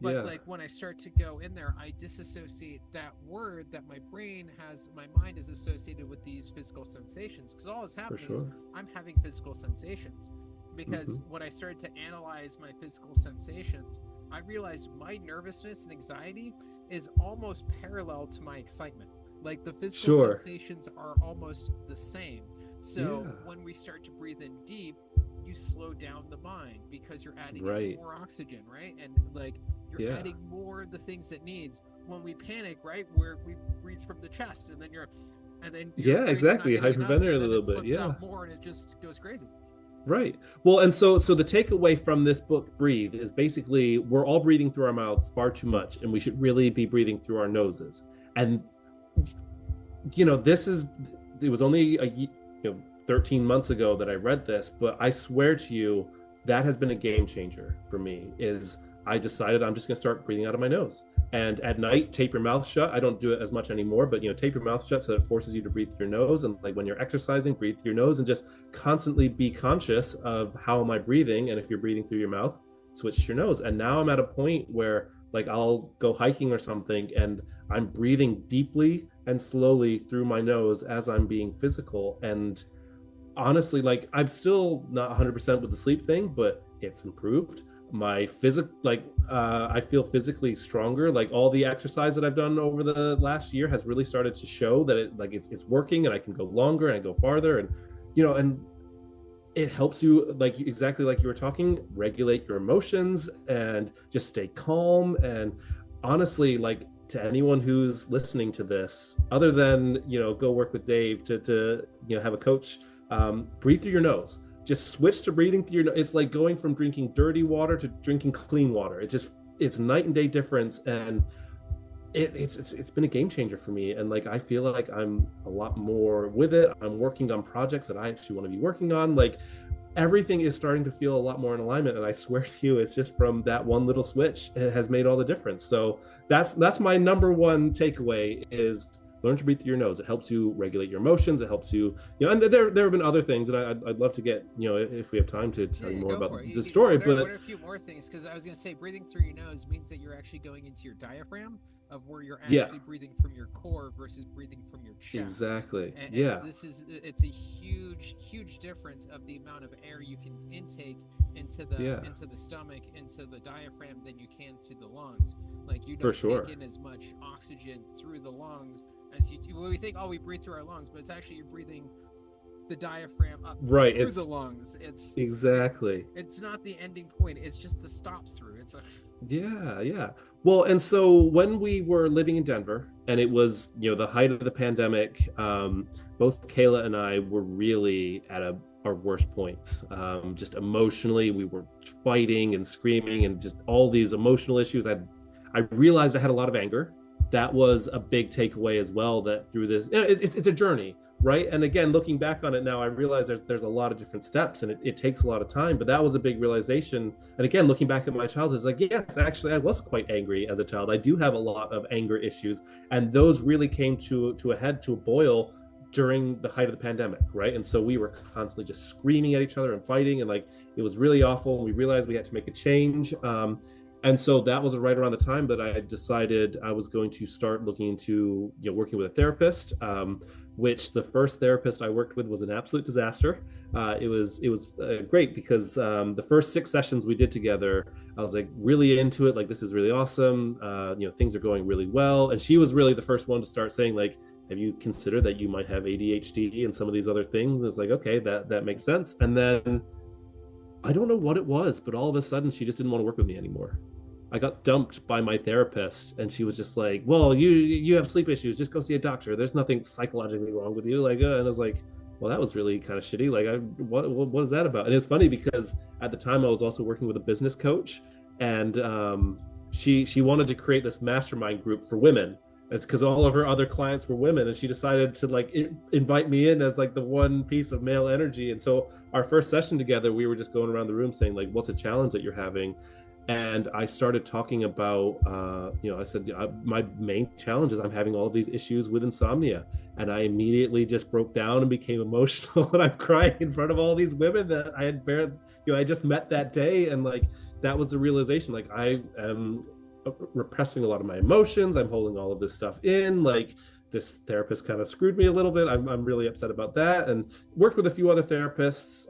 But like when I start to go in there, I disassociate that word that my mind is associated with these physical sensations, because all that's happening is I'm having physical sensations. Because when I started to analyze my physical sensations, I realized my nervousness and anxiety is almost parallel to my excitement. Like the physical sensations are almost the same. So when we start to breathe in deep, you slow down the mind, because you're adding in more oxygen, right? And like you're adding more of the things it needs. When we panic, right, where we breathe from the chest, and then exactly, hyperventilate a little bit, out more, and it just goes crazy. Right. Well, and so the takeaway from this book, Breathe, is basically we're all breathing through our mouths far too much, and we should really be breathing through our noses. And this is it was only 13 months ago that I read this, but I swear to you that has been a game changer for me. Is I decided I'm just going to start breathing out of my nose. And at night, tape your mouth shut. I don't do it as much anymore, but tape your mouth shut so it forces you to breathe through your nose. And like when you're exercising, breathe through your nose and just constantly be conscious of how am I breathing. And if you're breathing through your mouth, switch to your nose. And now I'm at a point where like I'll go hiking or something and I'm breathing deeply and slowly through my nose as I'm being physical. And honestly, like I'm still not 100% with the sleep thing, but it's improved. My I feel physically stronger. Like all the exercise that I've done over the last year has really started to show that it's working, and I can go longer and I go farther, and and it helps you, like exactly like you were talking, regulate your emotions and just stay calm. And honestly, like to anyone who's listening to this, other than go work with Dave to have a coach, breathe through your nose. Just switch to breathing through your nose. It's like going from drinking dirty water to drinking clean water. It's night and day difference. And it's been a game changer for me. And like I feel like I'm a lot more with it. I'm working on projects that I actually want to be working on. Like everything is starting to feel a lot more in alignment. And I swear to you, it's just from that one little switch, it has made all the difference. So that's my number one takeaway is learn to breathe through your nose. It helps you regulate your emotions. It helps you, and there have been other things, and I'd love to get, if we have time to tell you more about the story. What are a few more things? Because I was going to say, breathing through your nose means that you're actually going into your diaphragm, of where you're actually breathing from your core versus breathing from your chest. Exactly. And yeah. It's a huge difference of the amount of air you can intake into the stomach, into the diaphragm than you can to the lungs. Like you don't take in as much oxygen through the lungs as you do. Well, we think, we breathe through our lungs, but it's actually you're breathing the diaphragm up through the lungs. It's not the ending point. It's just the stop through. Yeah. Well, and so when we were living in Denver, and it was the height of the pandemic, both Kayla and I were really at our worst points. Just emotionally, we were fighting and screaming, and just all these emotional issues. I realized I had a lot of anger. That was a big takeaway as well, that through this, it's a journey, right? And again, looking back on it now, I realize there's a lot of different steps, and it takes a lot of time, but that was a big realization. And again, looking back at my childhood, it's like, yes, actually I was quite angry as a child. I do have a lot of anger issues, and those really came to a head, to a boil during the height of the pandemic, right? And so we were constantly just screaming at each other and fighting, and like it was really awful, and we realized we had to make a change. And so that was right around the time that I decided I was going to start looking into working with a therapist, which the first therapist I worked with was an absolute disaster. It was great because the first 6 sessions we did together, I was like really into it. Like, this is really awesome. Things are going really well. And she was really the first one to start saying, like, have you considered that you might have ADHD and some of these other things? It's like, okay, that makes sense. And then I don't know what it was, but all of a sudden she just didn't want to work with me anymore. I got dumped by my therapist, and she was just like, well, you have sleep issues, just go see a doctor, there's nothing psychologically wrong with you, like, and I was like, well, that was really kind of shitty. Like, what is that about? And it's funny because at the time I was also working with a business coach, and she wanted to create this mastermind group for women. It's because all of her other clients were women, and she decided to like invite me in as like the one piece of male energy. And so our first session together, we were just going around the room saying, like, what's a challenge that you're having? And I started talking about, I said, my main challenge is I'm having all of these issues with insomnia. And I immediately just broke down and became emotional, and I'm crying in front of all these women that I had I just met that day. And like, that was the realization, like, I am repressing a lot of my emotions. I'm holding all of this stuff in. Like, this therapist kind of screwed me a little bit. I'm really upset about that. And worked with a few other therapists.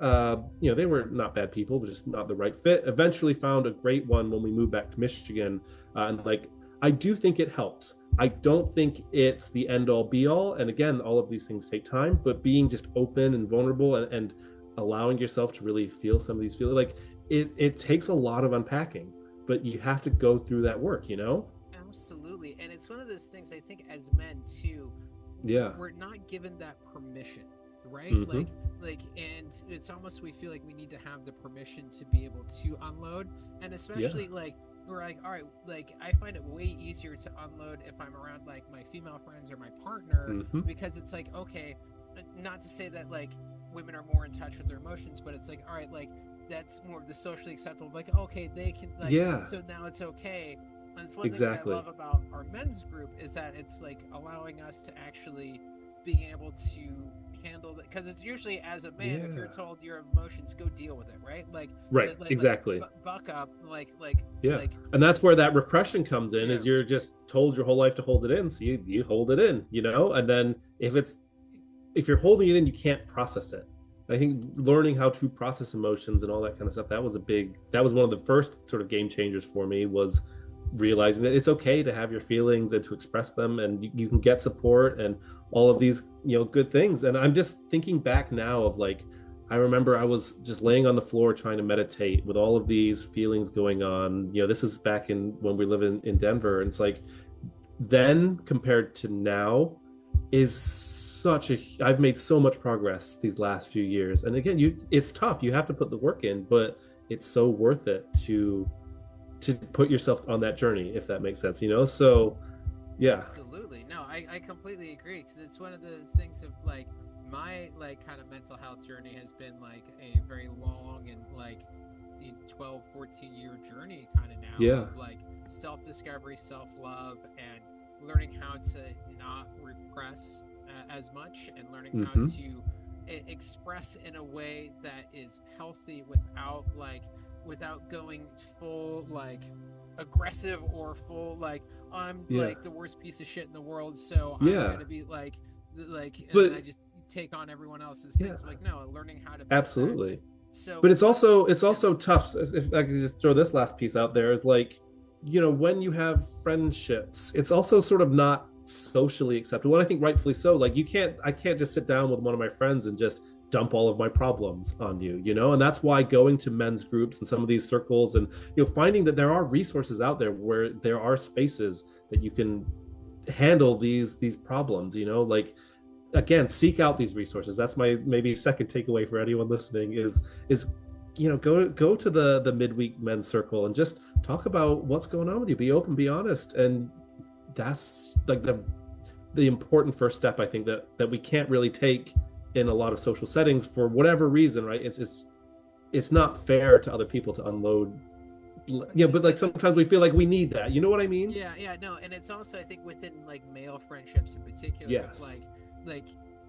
They were not bad people, but just not the right fit. Eventually found a great one when we moved back to Michigan. And like, I do think it helps. I don't think it's the end all be all. And again, all of these things take time, but being just open and vulnerable and allowing yourself to really feel some of these feelings, like it takes a lot of unpacking, but you have to go through that work, Absolutely. And it's one of those things, I think, as men too, we're not given that permission. right? Mm-hmm. And it's almost, we feel like we need to have the permission to be able to unload. And Yeah. especially like, we're like, all right, like I find it way easier to unload if I'm around like my female friends or my partner, Mm-hmm. because it's like, okay, not to say that like women are more in touch with their emotions, but it's like, all right, like that's more of the socially acceptable, like, okay, they can like, Yeah. so now it's okay. And it's one of the things I Exactly. love about our men's group is that it's like allowing us to actually being able to handle that, because it's usually, as a man, if you're Yeah. told your emotions, go deal with it, right? Right. Exactly. Buck up, Yeah. like And that's where that repression comes in, yeah, is you're just told your whole life to hold it in. So you hold it in, and then if you're holding it in, you can't process it. I think learning how to process emotions and all that kind of stuff, that was one of the first sort of game changers for me, was realizing that it's okay to have your feelings and to express them, and you can get support and all of these, good things. And I'm just thinking back now of like, I remember I was just laying on the floor trying to meditate with all of these feelings going on. This is back in when we live in Denver. And it's like, then compared to now is I've made so much progress these last few years. And again, it's tough. You have to put the work in, but it's so worth it to put yourself on that journey, if that makes sense, So yeah. absolutely. No, I completely agree, because it's one of the things of like my like kind of mental health journey has been like a very long and like 12, 14-year journey kind of now Yeah. of like self-discovery, self-love, and learning how to not repress as much, and learning how Mm-hmm. to express in a way that is healthy without going full like aggressive, or full like I'm Yeah. like the worst piece of shit in the world, so I'm Yeah. gonna be and then But I just take on everyone else's yeah, things. Like, no, learning how to put that. absolutely. So But it's one, also it's yeah, also tough. If I could just throw this last piece out there, is like, when you have friendships, it's also sort of not socially acceptable. And I think rightfully so. Like, I can't just sit down with one of my friends and just dump all of my problems on you, And that's why going to men's groups and some of these circles, and finding that there are resources out there where there are spaces that you can handle these problems, like, again, seek out these resources. That's my maybe second takeaway for anyone listening, is go to the midweek men's circle and just talk about what's going on with you. Be open, be honest. And that's like the important first step, I think, that we can't really take in a lot of social settings for whatever reason, right? It's not fair to other people to unload. Yeah, but like sometimes we feel like we need that, you know what I mean? yeah, no, and it's also, I think, within like male friendships in particular, of Yes. like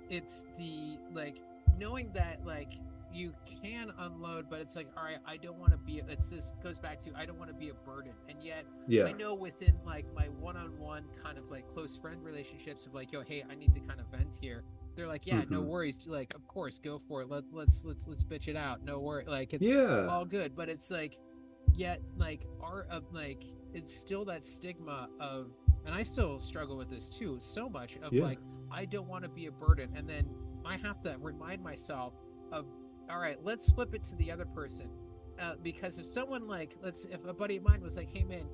it's the like knowing that like you can unload, but it's like, all right, I don't want to be, it's this goes back to, I don't want to be a burden. And yet Yeah. I know within like my one-on-one kind of like close friend relationships of like, yo, hey, I need to kind of vent here, they're like, yeah, no Mm-hmm. worries, like, of course, go for it, let's bitch it out, no worry, like it's Yeah. all good. But it's like, yet like our like it's still that stigma of, and I still struggle with this too so much, of Yeah. like, I don't want to be a burden. And then I have to remind myself of, all right, let's flip it to the other person. Because if someone like, if a buddy of mine was like, hey man,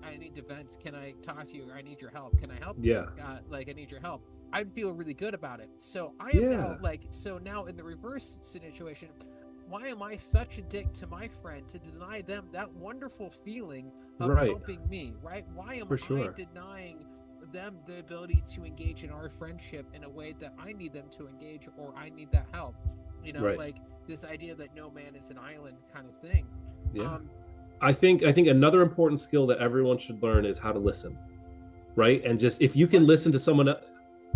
I need to vent, can I talk to you, or I need your help, can I help you, Yeah. like I need your help, I'd feel really good about it. So I am now Yeah. like, so now in the reverse situation, why am I such a dick to my friend to deny them that wonderful feeling of Right. helping me, right? Why am For I sure. denying them the ability to engage in our friendship in a way that I need them to engage, or I need that help? Right. Like this idea that no man is an island kind of thing. Yeah. Um, I think another important skill that everyone should learn is how to listen, right? And just, if you can what? listen to someone, an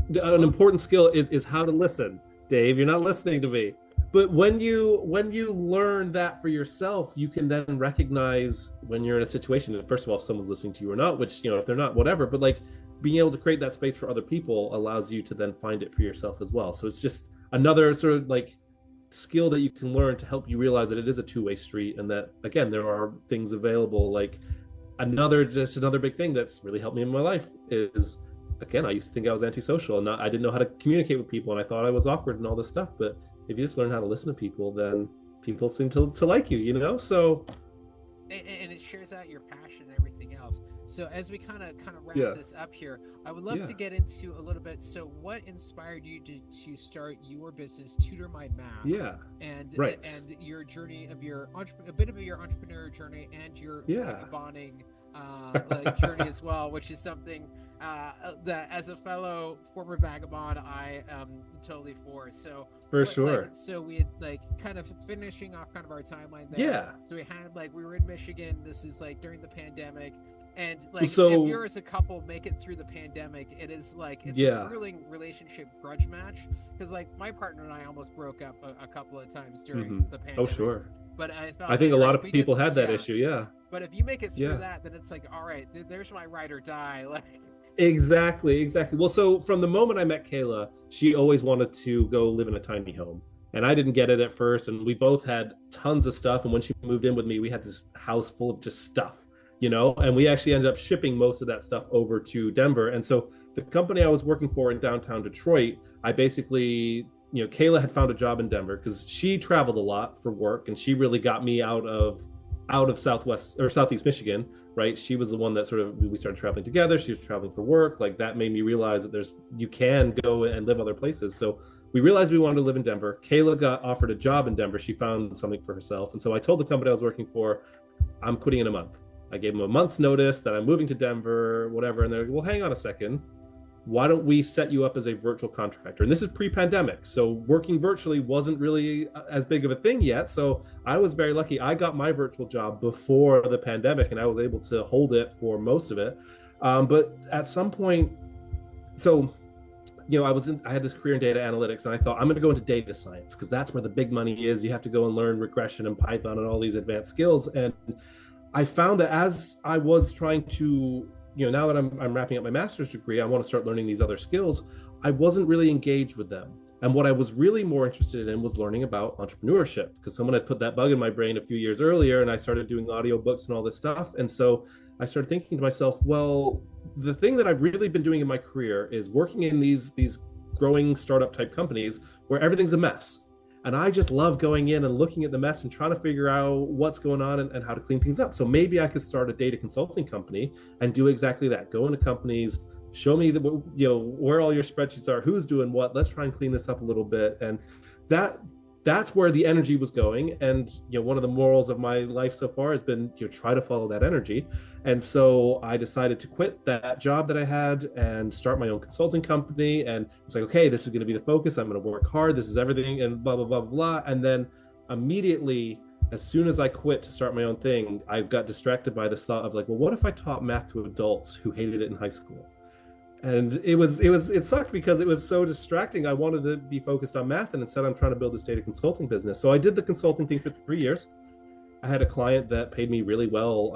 What? important skill is how to listen. Dave, you're not listening to me. But when you learn that for yourself, you can then recognize when you're in a situation, first of all, if someone's listening to you or not, which, if they're not, whatever, but like, being able to create that space for other people allows you to then find it for yourself as well. So it's just another sort of like skill that you can learn to help you realize that it is a two-way street, and that, again, there are things available. Like, another big thing that's really helped me in my life is, again, I used to think I was antisocial, and I didn't know how to communicate with people, and I thought I was awkward and all this stuff. But if you just learn how to listen to people, then people seem to like you, So And it shares out your passion and everything else. So as we kind of wrap Yeah. this up here, I would love Yeah. to get into a little bit. So what inspired you to start your business, Tutor My Math, Yeah. and Right. and your journey of a bit of your entrepreneur journey and your Yeah. vagabonding like journey as well, which is something that as a fellow former vagabond I am totally for. So For what like sure. so we had like kind of finishing off kind of our timeline there. Yeah. So we had like we were in Michigan. This is like during the pandemic. And Well, like if so you're as a couple make it through the pandemic, it is like it's a yeah. grueling relationship grudge match because like my partner and I almost broke up a couple of times during Hmm. the Oh, pandemic. sure. But I I thought think like a all lot right, if of we get people had that yeah, issue. Yeah. but if you make it through Yeah. that, then it's like all right, there's my ride or die. Like Exactly, exactly. Well, so from the moment I met Kayla, she always wanted to go live in a tiny home. And I didn't get it at first. And we both had tons of stuff. And when she moved in with me, we had this house full of just stuff, and we actually ended up shipping most of that stuff over to Denver. And so the company I was working for in downtown Detroit, I basically, Kayla had found a job in Denver because she traveled a lot for work and she really got me out of Southwest or Southeast Michigan, right? She was the one that sort of we started traveling together. She was traveling for work. Like that made me realize that you can go and live other places. So we realized we wanted to live in Denver. Kayla got offered a job in Denver. She found something for herself. And so I told the company I was working for, I'm quitting in a month. I gave them a month's notice that I'm moving to Denver, whatever. And they're like, well, hang on a second. Why don't we set you up as a virtual contractor? And this is pre-pandemic, so working virtually wasn't really as big of a thing yet. So I was very lucky. I got my virtual job before the pandemic, and I was able to hold it for most of it. But at some point, so I had this career in data analytics, and I thought I'm going to go into data science because that's where the big money is. You have to go and learn regression and Python and all these advanced skills. And I found that as I was trying to, now that I'm wrapping up my master's degree, I want to start learning these other skills. I wasn't really engaged with them. And what I was really more interested in was learning about entrepreneurship because someone had put that bug in my brain a few years earlier and I started doing audiobooks and all this stuff. And so I started thinking to myself, well, the thing that I've really been doing in my career is working in these growing startup type companies where everything's a mess. And I just love going in and looking at the mess and trying to figure out what's going on and how to clean things up. So maybe I could start a data consulting company and do exactly that. Go into companies, show me where all your spreadsheets are, who's doing what. Let's try and clean this up a little bit. And that's where the energy was going. And one of the morals of my life so far has been try to follow that energy. And so I decided to quit that job that I had and start my own consulting company. And it's like, okay, this is going to be the focus. I'm going to work hard. This is everything, and blah blah blah blah. And then immediately, as soon as I quit to start my own thing, I got distracted by this thought of like, well, what if I taught math to adults who hated it in high school? And it sucked because it was so distracting. I wanted to be focused on math, and instead I'm trying to build this data consulting business. So I did the consulting thing for 3 years. I had a client that paid me really well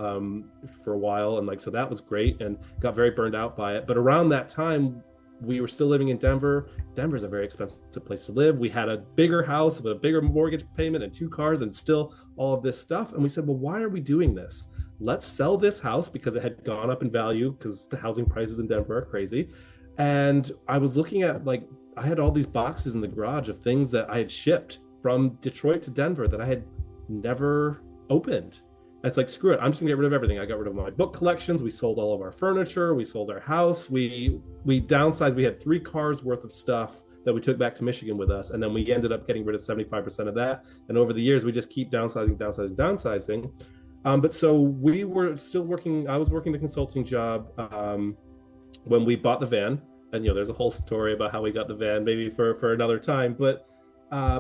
for a while, and so that was great, and got very burned out by it. But around that time, we were still living in Denver. Denver's a very expensive place to live. We had a bigger house with a bigger mortgage payment and 2 cars and still all of this stuff. And we said, well, why are we doing this? Let's sell this house because it had gone up in value because the housing prices in Denver are crazy. And I was looking at I had all these boxes in the garage of things that I had shipped from Detroit to Denver that I had never opened. It's like, screw it, I'm just gonna get rid of everything. I got rid of my book collections. We sold all of our furniture. We sold our house. We downsized. We had 3 cars worth of stuff that we took back to Michigan with us, and then we ended up getting rid of 75% of that. And over the years, we just keep downsizing. But so we were still working. I was working the consulting job when we bought the van, and there's a whole story about how we got the van, maybe for another time. But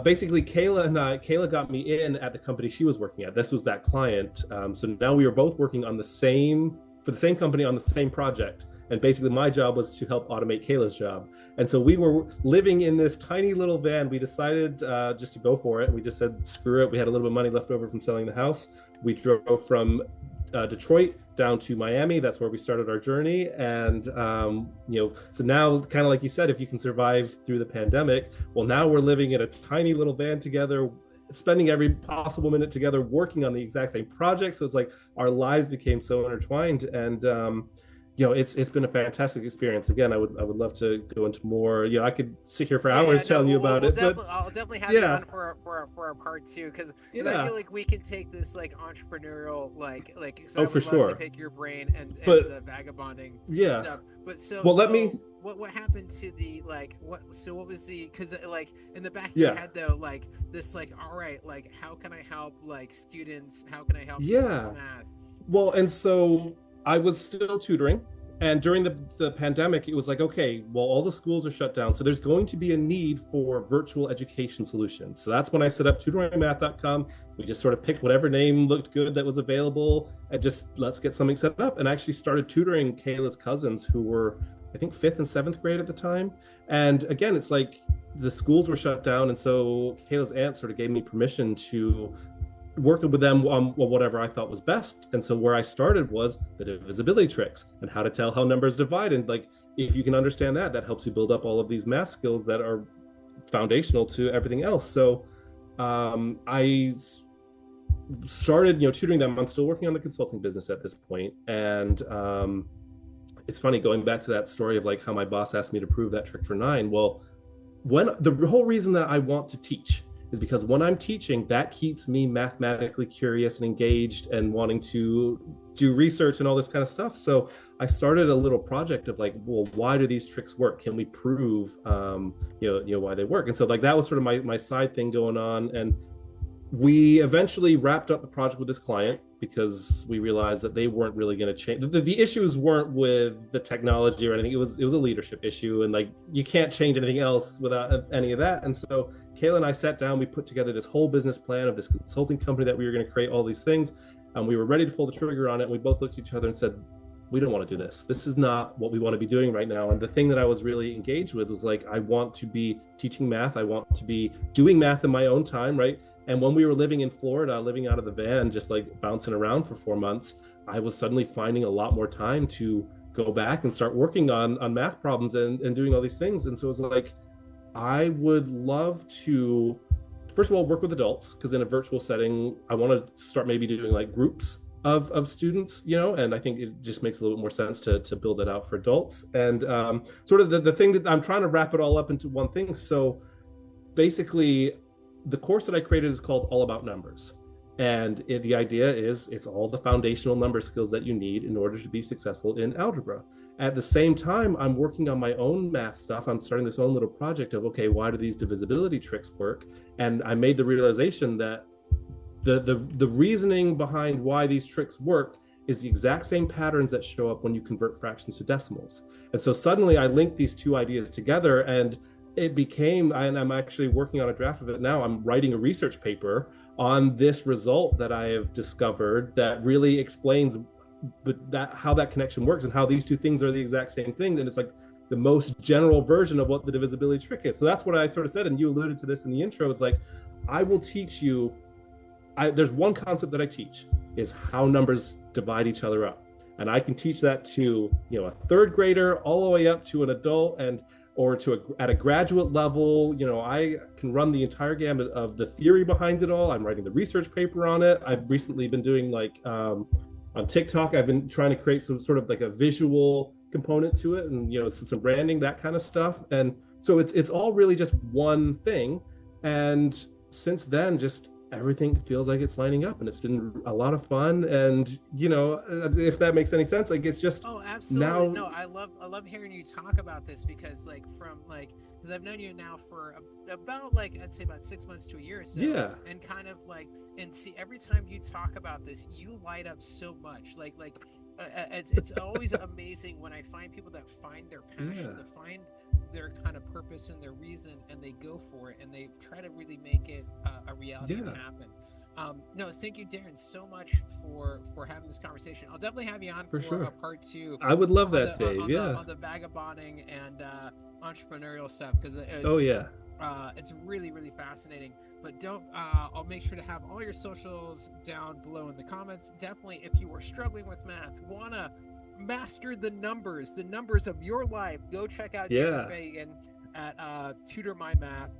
basically, Kayla got me in at the company she was working at. This was that client. So now we were both working for the same company on the same project. And basically, my job was to help automate Kayla's job. And so we were living in this tiny little van. We decided just to go for it. We just said, screw it. We had a little bit of money left over from selling the house. We drove from Detroit down to Miami. That's where we started our journey. And, so now, kind of like you said, if you can survive through the pandemic, well, now we're living in a tiny little van together, spending every possible minute together, working on the exact same project. So it's like our lives became so intertwined. And, it's been a fantastic experience. Again, I would love to go into more. I could sit here for Yeah, hours no, telling you about we'll it, but definitely, I'll definitely have you yeah, on for our part two, because I yeah. feel like we can take this like entrepreneurial because Oh, I for would love to sure. pick your brain and But the vagabonding yeah. stuff. But so Well, let me. so what happened to the what was the because like in the back of your Yeah. head though this all right, how can I help students, how can I help people with Yeah. math? Well, and so I was still tutoring. And during the pandemic, it was like, okay, well, all the schools are shut down. So there's going to be a need for virtual education solutions. So that's when I set up tutoringmath.com. We just sort of picked whatever name looked good that was available and just let's get something set up. And actually started tutoring Kayla's cousins who were, I think, fifth and seventh grade at the time. And again, it's like the schools were shut down. And so Kayla's aunt sort of gave me permission to working with them on whatever I thought was best. And so where I started was the divisibility tricks and how to tell how numbers divide. And like, if you can understand that, that helps you build up all of these math skills that are foundational to everything else. So I started, tutoring them. I'm still working on the consulting business at this point. And it's funny going back to that story of like how my boss asked me to prove that trick for 9. Well, when the whole reason that I want to teach is because when I'm teaching, that keeps me mathematically curious and engaged and wanting to do research and all this kind of stuff. So I started a little project of like, well, why do these tricks work? Can we prove, why they work? And so like that was sort of my side thing going on. And we eventually wrapped up the project with this client because we realized that they weren't really going to change. The issues weren't with the technology or anything. It was a leadership issue, and like you can't change anything else without any of that. And so Kayla and I sat down. We put together this whole business plan of this consulting company that we were going to create all these things, and we were ready to pull the trigger on it. And we both looked at each other and said, "We don't want to do this. This is not what we want to be doing right now." And the thing that I was really engaged with was like, I want to be teaching math. I want to be doing math in my own time, right? And when we were living in Florida, living out of the van, just like bouncing around for 4 months, I was suddenly finding a lot more time to go back and start working on math problems and doing all these things. And so it was like, I would love to, first of all, work with adults, because in a virtual setting, I want to start maybe doing like groups of students, and I think it just makes a little bit more sense to build it out for adults. And sort of the thing that I'm trying to wrap it all up into one thing. So basically, the course that I created is called All About Numbers. And the idea is it's all the foundational number skills that you need in order to be successful in algebra. At the same time, I'm working on my own math stuff. I'm starting this own little project of, okay, why do these divisibility tricks work? And I made the realization that the reasoning behind why these tricks work is the exact same patterns that show up when you convert fractions to decimals. And so suddenly I linked these two ideas together, and it became, and I'm actually working on a draft of it now. I'm writing a research paper on this result that I have discovered that really explains how that connection works and how these two things are the exact same thing. And it's like the most general version of what the divisibility trick is. So that's what I sort of said, and you alluded to this in the intro, is like, I will teach you, there's one concept that I teach is how numbers divide each other up. And I can teach that to, a third grader all the way up to an adult, or at a graduate level. I can run the entire gamut of the theory behind it all. I'm writing the research paper on it. I've recently been doing on TikTok, I've been trying to create some sort of like a visual component to it, and some branding, that kind of stuff. And so it's all really just one thing. And since then, just everything feels like it's lining up, and it's been a lot of fun. And if that makes any sense, like it's just, oh, absolutely. No, I love hearing you talk about this, because because I've known you now for about I'd say about 6 months to a year or so. Yeah. And kind of and see, every time you talk about this, you light up so much. It's always amazing when I find people that find their passion, that find their kind of purpose and their reason, and they go for it, and they try to really make it a reality and happen. No, thank you, Darren, so much for having this conversation. I'll definitely have you on for sure. a part 2. I would love that, Dave. On the vagabonding and entrepreneurial stuff, because it's really, really fascinating. But I'll make sure to have all your socials down below in the comments. Definitely, if you are struggling with math, wanna master the numbers of your life, go check out Darren Finnigan at Tutor My Math.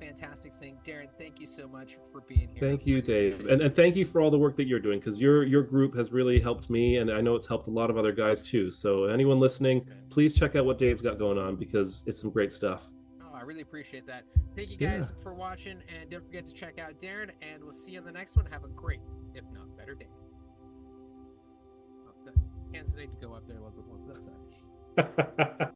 fantastic thing. Darren, thank you so much for being here. Thank you, Really Dave, appreciate and thank you for all the work that you're doing, because your group has really helped me, and I know it's helped a lot of other guys too. So anyone listening, Thanks, man. please check out what Dave's got going on, because it's some great stuff. Oh, I really appreciate that. Thank you Yeah. guys for watching, and don't forget to check out Darren, and we'll see you on the next one. Have a great, if not better day. Oh, the hands need to go up there a little bit more, but that's all right.